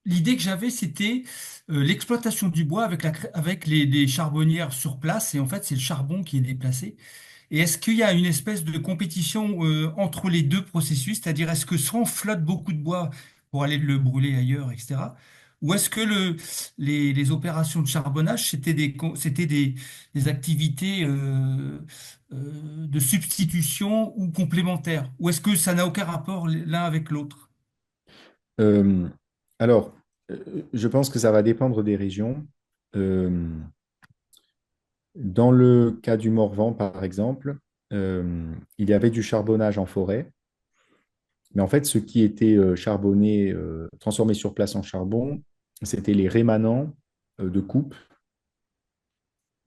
l'idée que j'avais, c'était l'exploitation du bois avec les charbonnières sur place, et en fait, c'est le charbon qui est déplacé. Et est-ce qu'il y a une espèce de compétition entre les deux processus, c'est-à-dire est-ce que soit on flotte beaucoup de bois pour aller le brûler ailleurs, etc., ou est-ce que les opérations de charbonnage, c'était des activités de substitution ou complémentaires, ou est-ce que ça n'a aucun rapport l'un avec l'autre? Euh, alors, je pense que ça va dépendre des régions. Euh, Dans le cas du Morvan, par exemple, il y avait du charbonnage en forêt, mais en fait, ce qui était charbonné, transformé sur place en charbon, c'était les rémanents de coupe.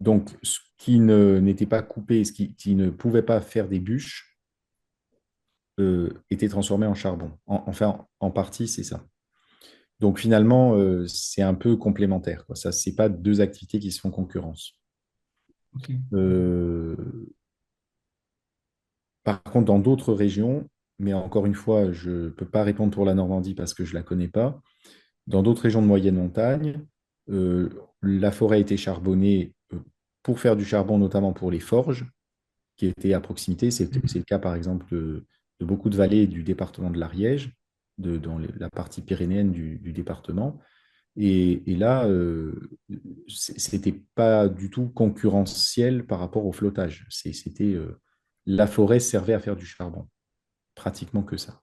Donc, ce qui n'était pas coupé, qui ne pouvait pas faire des bûches, était transformé en charbon. Enfin, en partie, c'est ça. Donc, finalement, c'est un peu complémentaire, quoi. Ça, c'est pas deux activités qui se font concurrence. Ok. Euh, Par contre, dans d'autres régions, mais encore une fois, je ne peux pas répondre pour la Normandie parce que je ne la connais pas. Dans d'autres régions de moyenne montagne, euh, la forêt était charbonnée pour faire du charbon, notamment pour les forges qui étaient à proximité. C'est le cas, par exemple, de beaucoup de vallées du département de l'Ariège, dans la partie pyrénéenne du département. Et là, c'était pas du tout concurrentiel par rapport au flottage. C'était la forêt servait à faire du charbon, pratiquement que ça.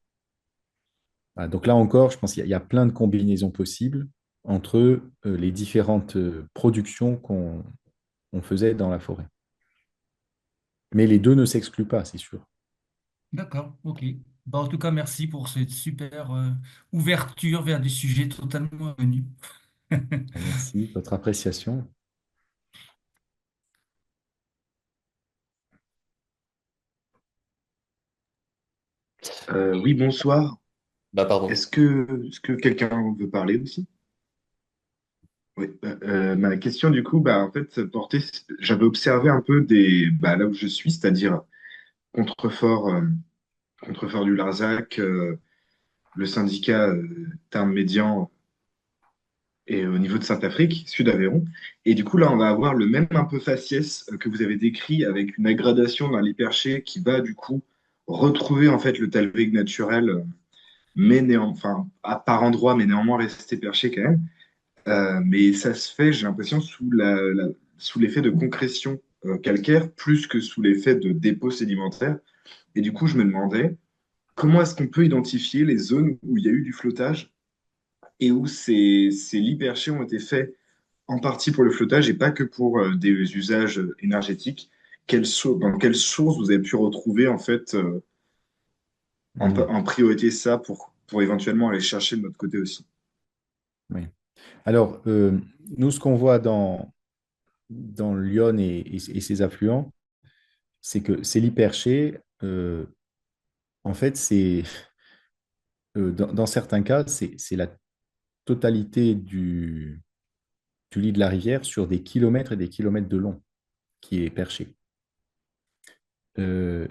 Voilà, donc là encore, je pense qu'il y a plein de combinaisons possibles entre les différentes productions qu'on faisait dans la forêt. Mais les deux ne s'excluent pas, c'est sûr. D'accord, ok. Bah, en tout cas, merci pour cette super ouverture vers des sujets totalement inconnus. Merci de votre appréciation. Oui, bonsoir. Bah, pardon. Est-ce que quelqu'un veut parler aussi? Oui. Ma question, du coup, en fait, portait, j'avais observé un peu là où je suis, c'est-à-dire Contrefort, Contrefort du Larzac, le syndicat Tarn-Médian et au niveau de Saint-Afrique, Sud-Aveyron. Et du coup, là, on va avoir le même un peu faciès que vous avez décrit avec une aggradation dans l'hyperché qui va, du coup, retrouver en fait le talweg naturel mais enfin, par endroit, mais néanmoins rester perché quand même. Mais ça se fait, j'ai l'impression, sous l'effet de concrétion calcaire, plus que sous l'effet de dépôt sédimentaire. Et du coup, je me demandais, comment est-ce qu'on peut identifier les zones où il y a eu du flottage et où ces lits perchés ont été faits en partie pour le flottage et pas que pour des usages énergétiques? Dans quelle source vous avez pu retrouver en fait Mm. en priorité ça pour éventuellement aller chercher de notre côté aussi? Oui. Alors, nous, ce qu'on voit dans le Lyon et ses affluents, c'est que c'est l'hyperché, en fait, dans certains cas, c'est la totalité du du lit de la rivière sur des kilomètres et des kilomètres de long qui est perché. Euh,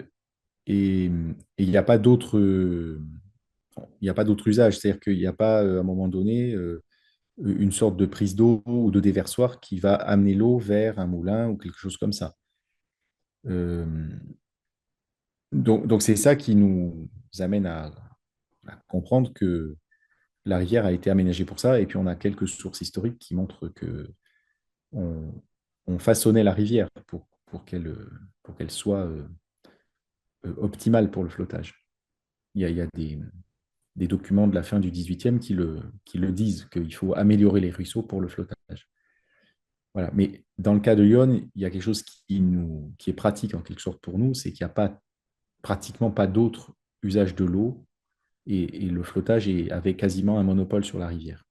et il n'y a pas d'autre il n'y a pas d'autre usage, c'est-à-dire qu'il n'y a pas à un moment donné une sorte de prise d'eau ou de déversoir qui va amener l'eau vers un moulin ou quelque chose comme ça. Euh, donc c'est ça qui nous amène à comprendre que la rivière a été aménagée pour ça, et puis on a quelques sources historiques qui montrent que on, on façonnait la rivière pour qu'elle soit optimale pour le flottage. Il y a des documents de la fin du XVIIIe qui le disent, qu'il faut améliorer les ruisseaux pour le flottage. Voilà. Mais dans le cas de Lyon, il y a quelque chose qui est pratique en quelque sorte pour nous, c'est qu'il n'y a pratiquement pas d'autre usage de l'eau, et le flottage avait quasiment un monopole sur la rivière.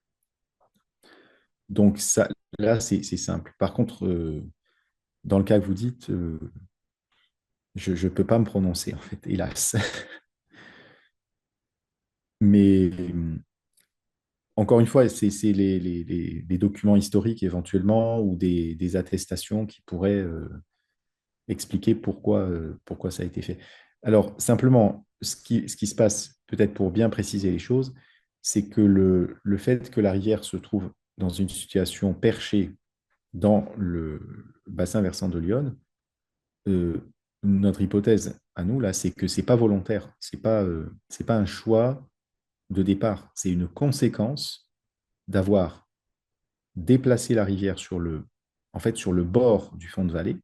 Donc ça, là, c'est simple. Par contre, dans le cas que vous dites, je ne peux pas me prononcer, en fait, hélas. Mais encore une fois, c'est les documents historiques éventuellement ou des attestations qui pourraient expliquer pourquoi ça a été fait. Alors, simplement, ce qui se passe, peut-être pour bien préciser les choses, c'est que le fait que la rivière se trouve dans une situation perchée dans le bassin versant de l'Yonne, euh, notre hypothèse à nous, là, c'est que ce n'est pas volontaire, c'est pas un choix de départ, c'est une conséquence d'avoir déplacé la rivière en fait, sur le bord du fond de vallée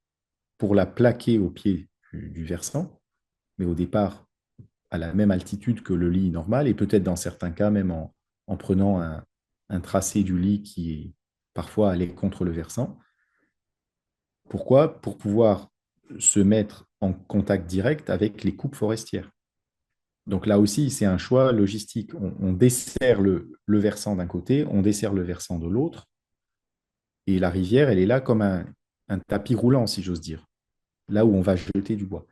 pour la plaquer au pied du versant, mais au départ à la même altitude que le lit normal, et peut-être dans certains cas même en prenant un tracé du lit qui parfois allait contre le versant. Pourquoi? Pour pouvoir se mettre en contact direct avec les coupes forestières. Donc là aussi, c'est un choix logistique. On dessert le versant d'un côté, on dessert le versant de l'autre, et la rivière, elle est là comme un tapis roulant, si j'ose dire, là où on va jeter du bois.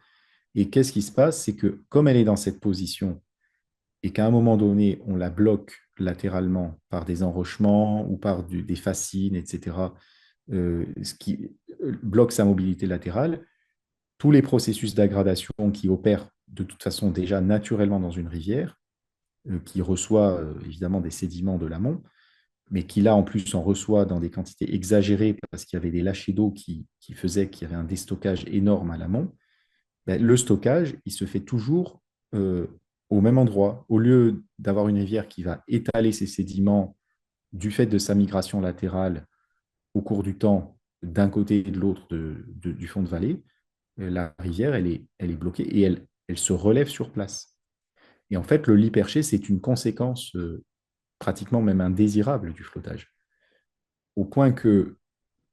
Et qu'est-ce qui se passe? C'est que comme elle est dans cette position et qu'à un moment donné, on la bloque latéralement par des enrochements ou par des fascines, etc., ce qui bloque sa mobilité latérale, tous les processus d'aggradation qui opèrent de toute façon déjà naturellement dans une rivière, qui reçoit évidemment des sédiments de l'amont, mais qui là en plus en reçoit dans des quantités exagérées parce qu'il y avait des lâchers d'eau qui faisaient qu'il y avait un déstockage énorme à l'amont, ben, le stockage, il se fait toujours au même endroit. Au lieu d'avoir une rivière qui va étaler ses sédiments du fait de sa migration latérale au cours du temps d'un côté et de l'autre du fond de vallée, la rivière, elle est bloquée et elle se relève sur place. Et en fait, le lit perché, c'est une conséquence pratiquement même indésirable du flottage. Au point que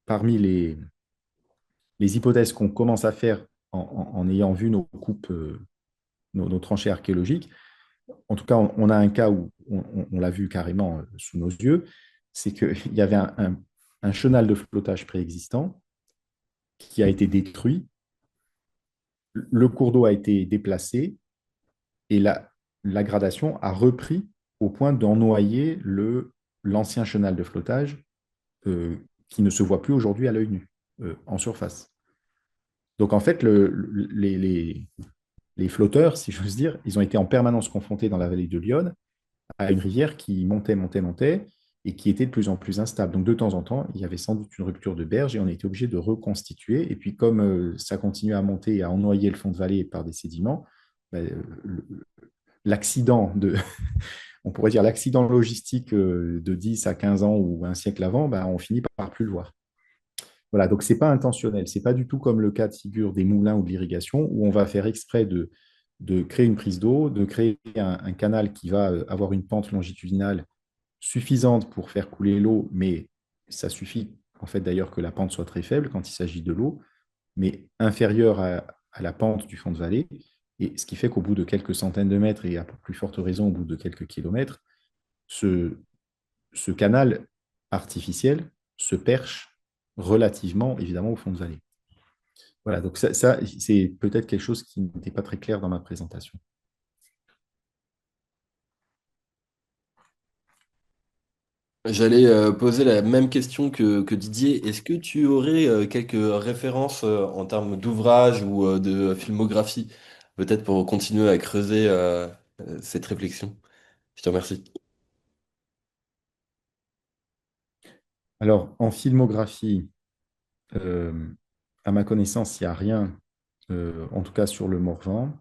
parmi les hypothèses qu'on commence à faire en ayant vu nos coupes, nos tranchées archéologiques, en tout cas, on a un cas où on l'a vu carrément sous nos yeux, c'est qu'il y avait un chenal de flottage préexistant qui a été détruit, le cours d'eau a été déplacé et la gradation a repris au point d'ennoyer l'ancien chenal de flottage euh, qui ne se voit plus aujourd'hui à l'œil nu en surface. Donc en fait, les flotteurs, si j'ose dire, ils ont été en permanence confrontés dans la vallée de l'Yonne à une rivière qui montait, montait, montait et qui était de plus en plus instable. Donc de temps en temps, il y avait sans doute une rupture de berge et on était obligé de reconstituer. Et puis comme ça continuait à monter et à ennoyer le fond de vallée par des sédiments, ben, l'accident on pourrait dire l'accident logistique de 10 à 15 ans ou un siècle avant, ben, on finit par plus le voir. Voilà, donc ce n'est pas intentionnel. Ce n'est pas du tout comme le cas de figure des moulins ou de l'irrigation où on va faire exprès de créer une prise d'eau, de créer un canal qui va avoir une pente longitudinale suffisante pour faire couler l'eau, mais ça suffit en fait d'ailleurs que la pente soit très faible quand il s'agit de l'eau, mais inférieure à la pente du fond de vallée. Et ce qui fait qu'au bout de quelques centaines de mètres, et à plus forte raison au bout de quelques kilomètres, ce canal artificiel se perche relativement, évidemment, au fond de vallée. Voilà, donc ça c'est peut-être quelque chose qui n'était pas très clair dans ma présentation. J'allais poser la même question que Didier. Est-ce que tu aurais quelques références en termes d'ouvrages ou de filmographie, peut-être pour continuer à creuser cette réflexion? Je te remercie. Alors, en filmographie, euh, à ma connaissance, il n'y a rien, en tout cas sur le Morvan.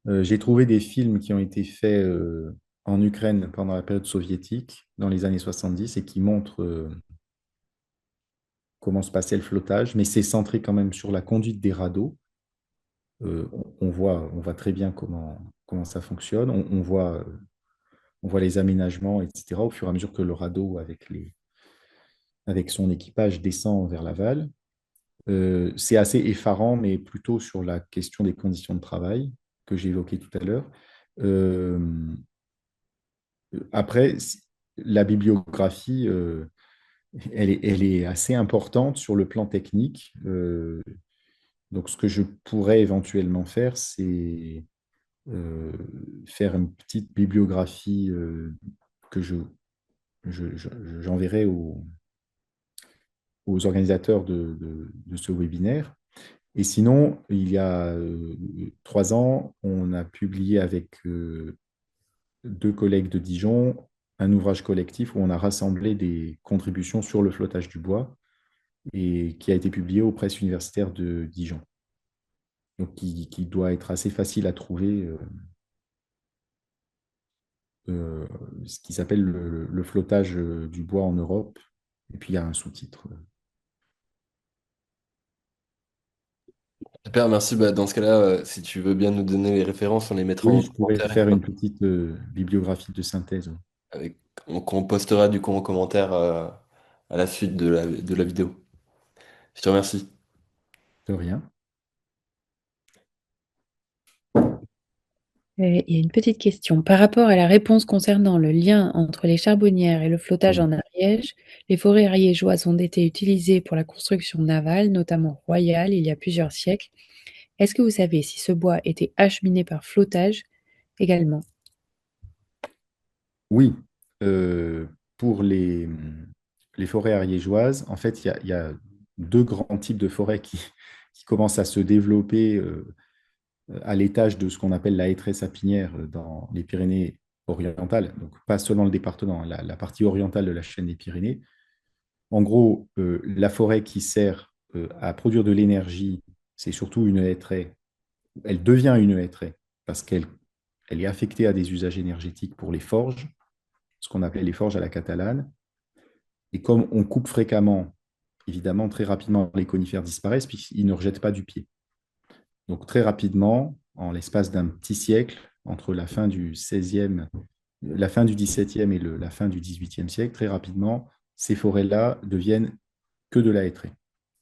J'ai trouvé des films qui ont été faits en Ukraine pendant la période soviétique, dans les années 70, et qui montrent comment se passait le flottage, mais c'est centré quand même sur la conduite des radeaux. On voit très bien comment ça fonctionne. On voit les aménagements, etc., au fur et à mesure que le radeau, avec son équipage, descend vers l'aval. C'est assez effarant, mais plutôt sur la question des conditions de travail que j'ai évoquées tout à l'heure. Euh, Après, la bibliographie, elle est assez importante sur le plan technique. Donc, ce que je pourrais éventuellement faire, c'est euh, faire une petite bibliographie que j'enverrai aux organisateurs de ce webinaire. Et sinon, il y a 3 ans, on a publié avec 2 collègues de Dijon un ouvrage collectif où on a rassemblé des contributions sur le flottage du bois et qui a été publié aux presses universitaires de Dijon. Donc, qui doit être assez facile à trouver, euh, ce qui s'appelle le flottage du bois en Europe. Et puis, il y a un sous-titre. Super, merci. Bah, dans ce cas-là, si tu veux bien nous donner les références, on les mettra Oui, en je pourrais commentaire faire une petite bibliographie de synthèse. avec, qu'on postera du coup en commentaire à la suite de la vidéo. Je te remercie. De rien. Il y a une petite question. Par rapport à la réponse concernant le lien entre les charbonnières et le flottage Oui. en Ariège, les forêts ariégeoises ont été utilisées pour la construction navale, notamment royale, il y a plusieurs siècles. Est-ce que vous savez si ce bois était acheminé par flottage également? Oui, euh, pour les forêts ariégeoises, en fait, il y a 2 grands types de forêts qui commencent à se développer à l'étage de ce qu'on appelle la hêtraie sapinière dans les Pyrénées orientales, donc pas seulement le département, la partie orientale de la chaîne des Pyrénées. En gros, la forêt qui sert à produire de l'énergie, c'est surtout une hêtraie. Elle devient une hêtraie parce qu'elle est affectée à des usages énergétiques pour les forges, ce qu'on appelle les forges à la catalane. Et comme on coupe fréquemment, évidemment, très rapidement, les conifères disparaissent puisqu'ils ne rejettent pas du pied. Donc très rapidement, en l'espace d'un petit siècle, entre la fin du 16e, la fin du 17e et la fin du 18e siècle, très rapidement, ces forêts-là deviennent que de la hêtraie.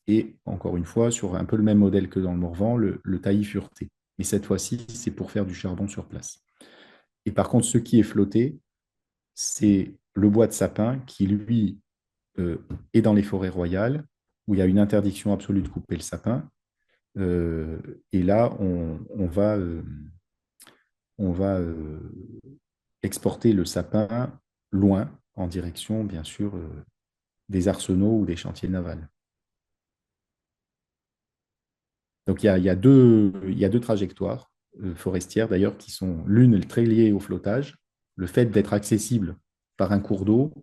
Et encore une fois, sur un peu le même modèle que dans le Morvan, le taillis fureté. Mais cette fois-ci, c'est pour faire du charbon sur place. Et par contre, ce qui est flotté, c'est le bois de sapin qui, lui, est dans les forêts royales, où il y a une interdiction absolue de couper le sapin. Et là, on va exporter le sapin loin, en direction, bien sûr, des arsenaux ou des chantiers navals. Donc, il y a deux trajectoires forestières, d'ailleurs, qui sont l'une très liée au flottage. Le fait d'être accessible par un cours d'eau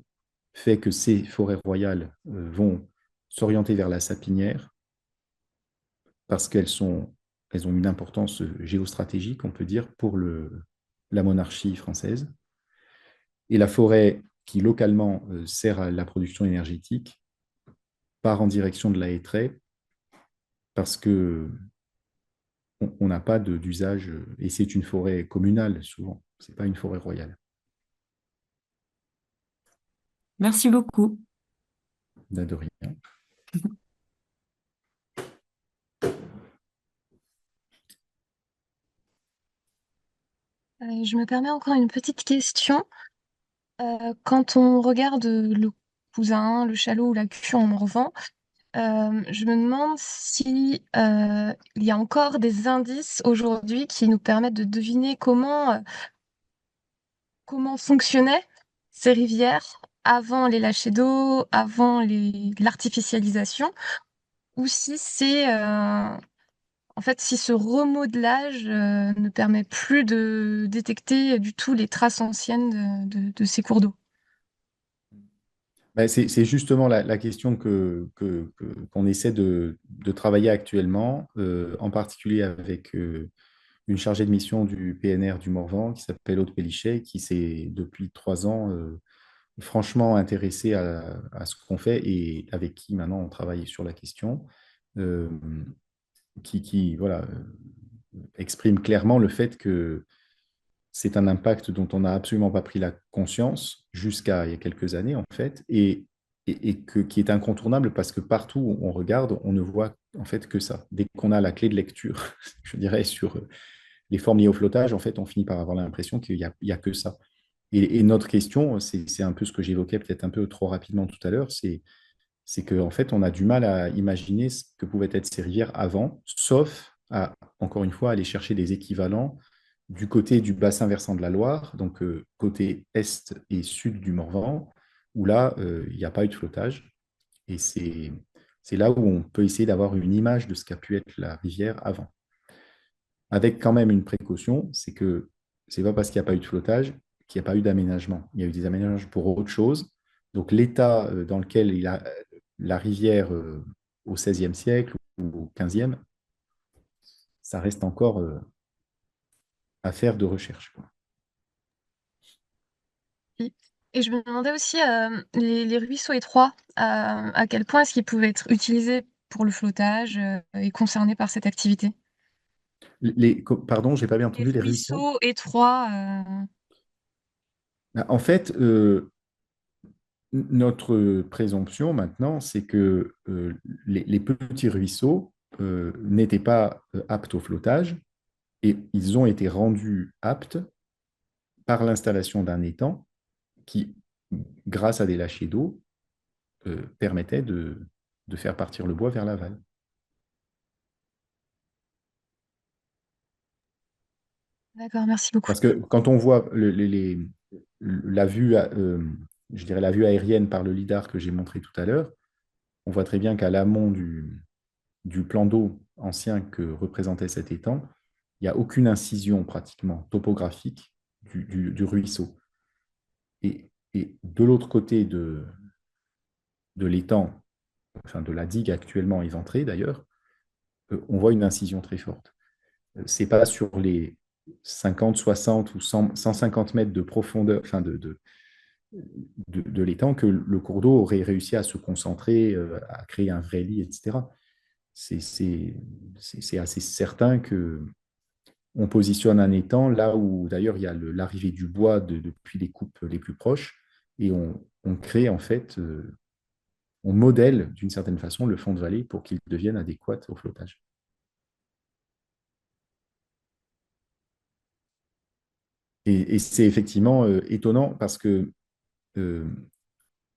fait que ces forêts royales vont s'orienter vers la sapinière parce elles ont une importance géostratégique, on peut dire, pour la monarchie française. Et la forêt qui, localement, sert à la production énergétique part en direction de la hêtraie parce que on n'a pas d'usage, et c'est une forêt communale souvent, ce n'est pas une forêt royale. Merci beaucoup. De rien. Je me permets encore une petite question. Quand on regarde le cousin, le chalot ou la cuve en Morvan, je me demande si il y a encore des indices aujourd'hui qui nous permettent de deviner comment fonctionnaient ces rivières avant les lâchers d'eau, avant l'artificialisation, ou si c'est en fait si ce remodelage ne permet plus de détecter du tout les traces anciennes de ces cours d'eau. Ben, c'est justement la question qu'on essaie de travailler actuellement, en particulier avec une chargée de mission du PNR du Morvan qui s'appelle Aude Pellichet, qui s'est depuis 3 ans franchement intéressée à ce qu'on fait et avec qui maintenant on travaille sur la question, euh, voilà, exprime clairement le fait que c'est un impact dont on n'a absolument pas pris la conscience jusqu'à il y a quelques années, en fait, qui est incontournable parce que partout où on regarde, on ne voit en fait que ça. Dès qu'on a la clé de lecture, je dirais, sur les formes liées au flottage, en fait, on finit par avoir l'impression qu'il y a que ça. Et notre question, c'est un peu ce que j'évoquais peut-être un peu trop rapidement tout à l'heure, c'est qu'en fait, on a du mal à imaginer ce que pouvaient être ces rivières avant, sauf à, encore une fois, aller chercher des équivalents du côté du bassin versant de la Loire, donc côté est et sud du Morvan, où là, il n'y a pas eu de flottage. Et c'est là où on peut essayer d'avoir une image de ce qu'a pu être la rivière avant. Avec quand même une précaution, c'est que c'est pas parce qu'il n'y a pas eu de flottage qu'il n'y a pas eu d'aménagement. Il y a eu des aménagements pour autre chose. Donc l'état dans lequel la rivière au XVIe siècle ou au XVe, ça reste encore affaire de recherche, quoi. Et je me demandais aussi les ruisseaux étroits, à quel point est-ce qu'ils pouvaient être utilisés pour le flottage et concernés par cette activité? Pardon, j'ai pas bien Les entendu les ruisseaux. ruisseaux étroits. En fait, notre présomption maintenant, c'est que les petits ruisseaux n'étaient pas aptes au flottage et ils ont été rendus aptes par l'installation d'un étang qui, grâce à des lâchers d'eau, permettait de faire partir le bois vers l'aval. D'accord, merci beaucoup. Parce que quand on voit la vue, je dirais la vue aérienne par le lidar que j'ai montré tout à l'heure, on voit très bien qu'à l'amont du plan d'eau ancien que représentait cet étang, il n'y a aucune incision pratiquement topographique du ruisseau. Et de l'autre côté de l'étang, enfin de la digue actuellement éventrée d'ailleurs, on voit une incision très forte. Ce n'est pas sur les 50, 60 ou 150 mètres de profondeur, enfin de l'étang que le cours d'eau aurait réussi à se concentrer, à créer un vrai lit, etc. C'est assez certain que on positionne un étang là où d'ailleurs il y a l'arrivée du bois depuis les coupes les plus proches et on crée en fait, on modèle d'une certaine façon le fond de vallée pour qu'il devienne adéquat au flottage. Et c'est effectivement étonnant parce que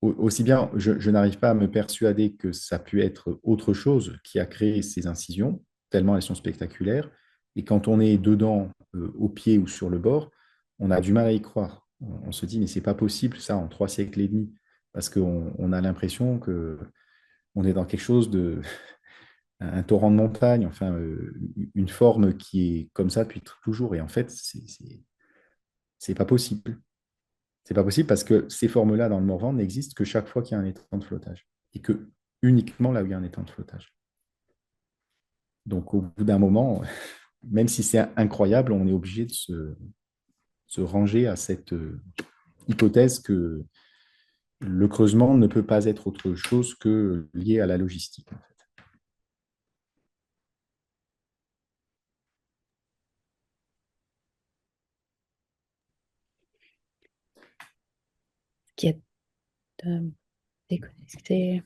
aussi bien je n'arrive pas à me persuader que ça a pu être autre chose qui a créé ces incisions, tellement elles sont spectaculaires. Et quand on est dedans, au pied ou sur le bord, on a du mal à y croire. On se dit, mais c'est pas possible ça en 3 siècles et demi, parce qu'on a l'impression qu'on est dans quelque chose de un torrent de montagne, enfin une forme qui est comme ça depuis toujours. Et en fait, c'est pas possible. C'est pas possible parce que ces formes-là dans le Morvan n'existent que chaque fois qu'il y a un étang de flottage et que uniquement là où il y a un étang de flottage. Donc au bout d'un moment, même si c'est incroyable, on est obligé de se ranger à cette hypothèse que le creusement ne peut pas être autre chose que lié à la logistique, en fait. Qui est déconnecté.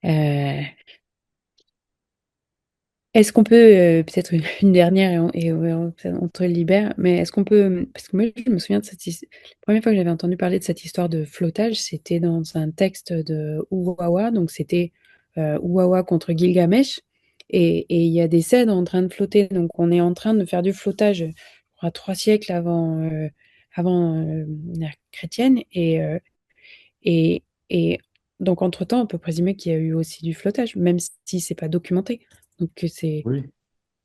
Euh, Est-ce qu'on peut, peut-être une dernière on te libère, mais est-ce qu'on peut, parce que moi je me souviens de la première fois que j'avais entendu parler de cette histoire de flottage, c'était dans un texte de Uwawa, donc c'était Uwawa contre Gilgamesh, et il y a des cèdres en train de flotter, donc on est en train de faire du flottage, je crois, 3 siècles avant l'ère chrétienne, Et donc, entre-temps, on peut présumer qu'il y a eu aussi du flottage, même si c'est pas documenté. Donc, c'est... Oui,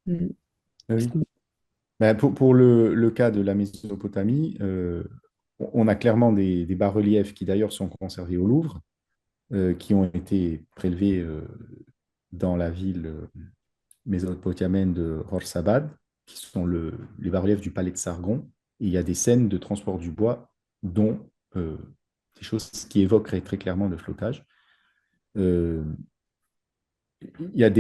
Mm, parce oui. qu'on- Ben, pour le cas de la Mésopotamie, on a clairement des bas-reliefs qui d'ailleurs sont conservés au Louvre, qui ont été prélevés dans la ville mésopotamienne de Khorsabad, qui sont les bas-reliefs du palais de Sargon. Et il y a des scènes de transport du bois, dont des choses qui évoqueraient très clairement le flottage. Euh, il y a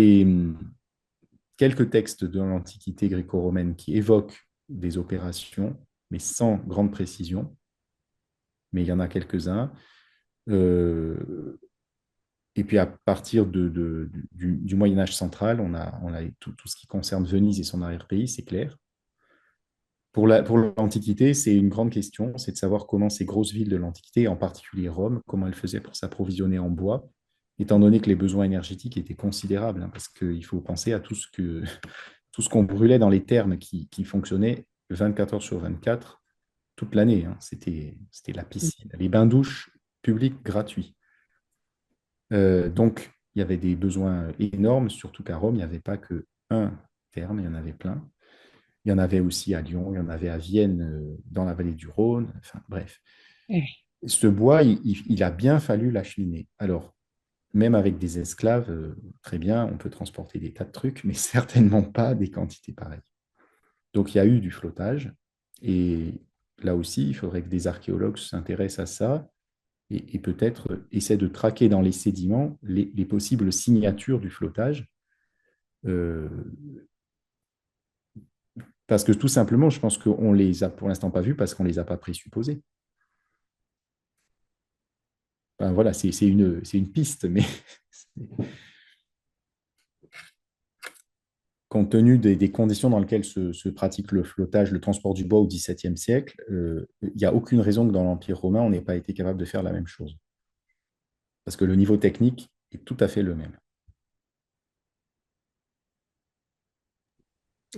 quelques textes de l'Antiquité gréco-romaine qui évoquent des opérations, mais sans grande précision. Mais il y en a quelques-uns. Euh, et puis à partir du Moyen Âge central, on a tout ce qui concerne Venise et son arrière-pays, c'est clair. Pour l'Antiquité, c'est une grande question, c'est de savoir comment ces grosses villes de l'Antiquité, en particulier Rome, comment elles faisaient pour s'approvisionner en bois, étant donné que les besoins énergétiques étaient considérables, hein, parce qu'il faut penser à tout ce qu'on brûlait dans les thermes qui fonctionnaient 24 heures sur 24 toute l'année, hein. C'était la piscine, les bains-douches publics gratuits. Donc, il y avait des besoins énormes, surtout qu'à Rome, il n'y avait pas que un therme, il y en avait plein. Il y en avait aussi à Lyon, il y en avait à Vienne, dans la vallée du Rhône. Enfin, bref. Ce bois, il a bien fallu l'acheminer. Alors, même avec des esclaves, très bien, on peut transporter des tas de trucs, mais certainement pas des quantités pareilles. Donc, il y a eu du flottage. Et là aussi, il faudrait que des archéologues s'intéressent à ça et peut-être essaient de traquer dans les sédiments les possibles signatures du flottage. Euh, Parce que tout simplement, je pense qu'on les a pour l'instant pas vus parce qu'on ne les a pas présupposés. Enfin, voilà, c'est une piste, mais compte tenu des conditions dans lesquelles se pratique le flottage, le transport du bois au XVIIe siècle, il n'y a aucune raison que dans l'Empire romain, on n'ait pas été capable de faire la même chose. Parce que le niveau technique est tout à fait le même.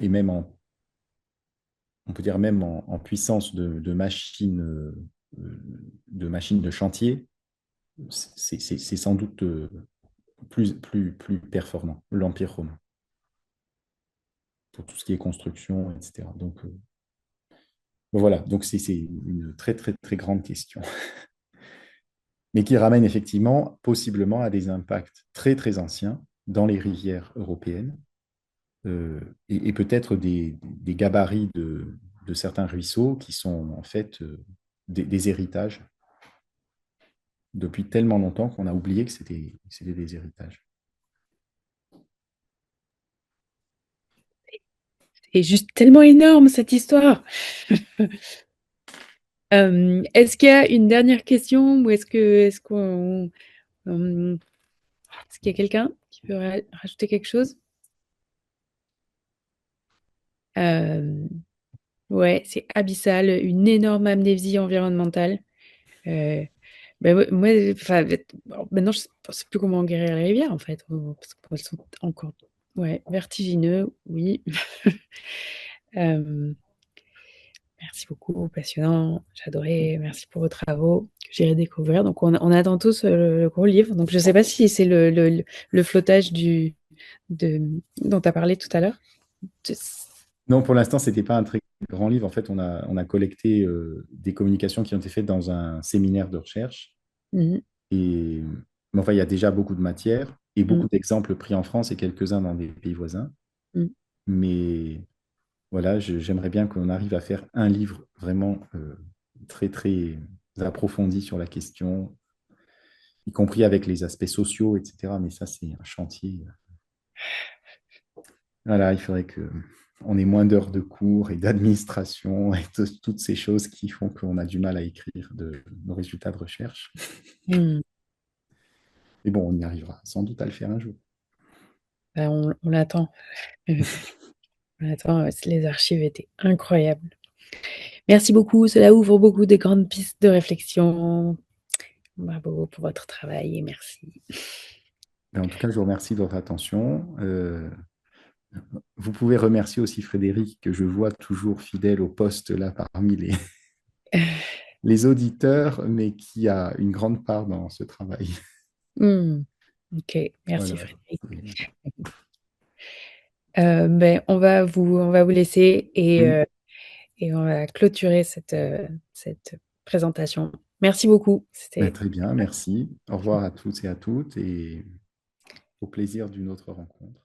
Et même on peut dire même en puissance de machines de chantier, c'est sans doute plus performant, l'Empire romain, pour tout ce qui est construction, etc. Donc, voilà, donc c'est une très, très, très grande question, mais qui ramène effectivement possiblement à des impacts très, très anciens dans les rivières européennes, et peut-être des gabarits de certains ruisseaux qui sont en fait des héritages depuis tellement longtemps qu'on a oublié que c'était des héritages. C'est juste tellement énorme, cette histoire. Est-ce qu'il y a une dernière question ou est-ce qu'il y a quelqu'un qui peut rajouter quelque chose? Ouais, c'est abyssal, une énorme amnésie environnementale. Ben moi, enfin, bon, maintenant, je ne sais plus comment guérir les rivières, en fait, parce qu'elles sont encore, ouais, vertigineux, oui. Euh, Merci beaucoup, passionnant, j'adorais, merci pour vos travaux que j'irai découvrir. Donc, on attend tous le gros livre. Donc, je ne sais pas si c'est le flottage dont tu as parlé tout à l'heure. Je- Non, pour l'instant, ce n'était pas un très grand livre. En fait, on a collecté des communications qui ont été faites dans un séminaire de recherche. Mhm, Et, mais enfin, il y a déjà beaucoup de matière et beaucoup mhm, d'exemples pris en France et quelques-uns dans des pays voisins. mhm. Mais voilà, j'aimerais bien qu'on arrive à faire un livre vraiment très, très approfondi sur la question, y compris avec les aspects sociaux, etc. Mais ça, c'est un chantier. Voilà, il faudrait qu'on ait moins d'heures de cours et d'administration et toutes ces choses qui font qu'on a du mal à écrire nos résultats de recherche. Hmm. Mais bon, on y arrivera sans doute à le faire un jour. Ben, on l'attend. On l'attend. Les archives étaient incroyables. Merci beaucoup. Cela ouvre beaucoup de grandes pistes de réflexion. Bravo pour votre travail et merci. Mais en tout cas, je vous remercie de votre attention. Vous pouvez remercier aussi Frédéric, que je vois toujours fidèle au poste là parmi les, les auditeurs, mais qui a une grande part dans ce travail. Ok, merci Voilà. Frédéric. On va vous laisser Oui, et on va clôturer cette présentation. Merci beaucoup. ben, C'était très bien, merci. Au revoir à tous et à toutes et au plaisir d'une autre rencontre.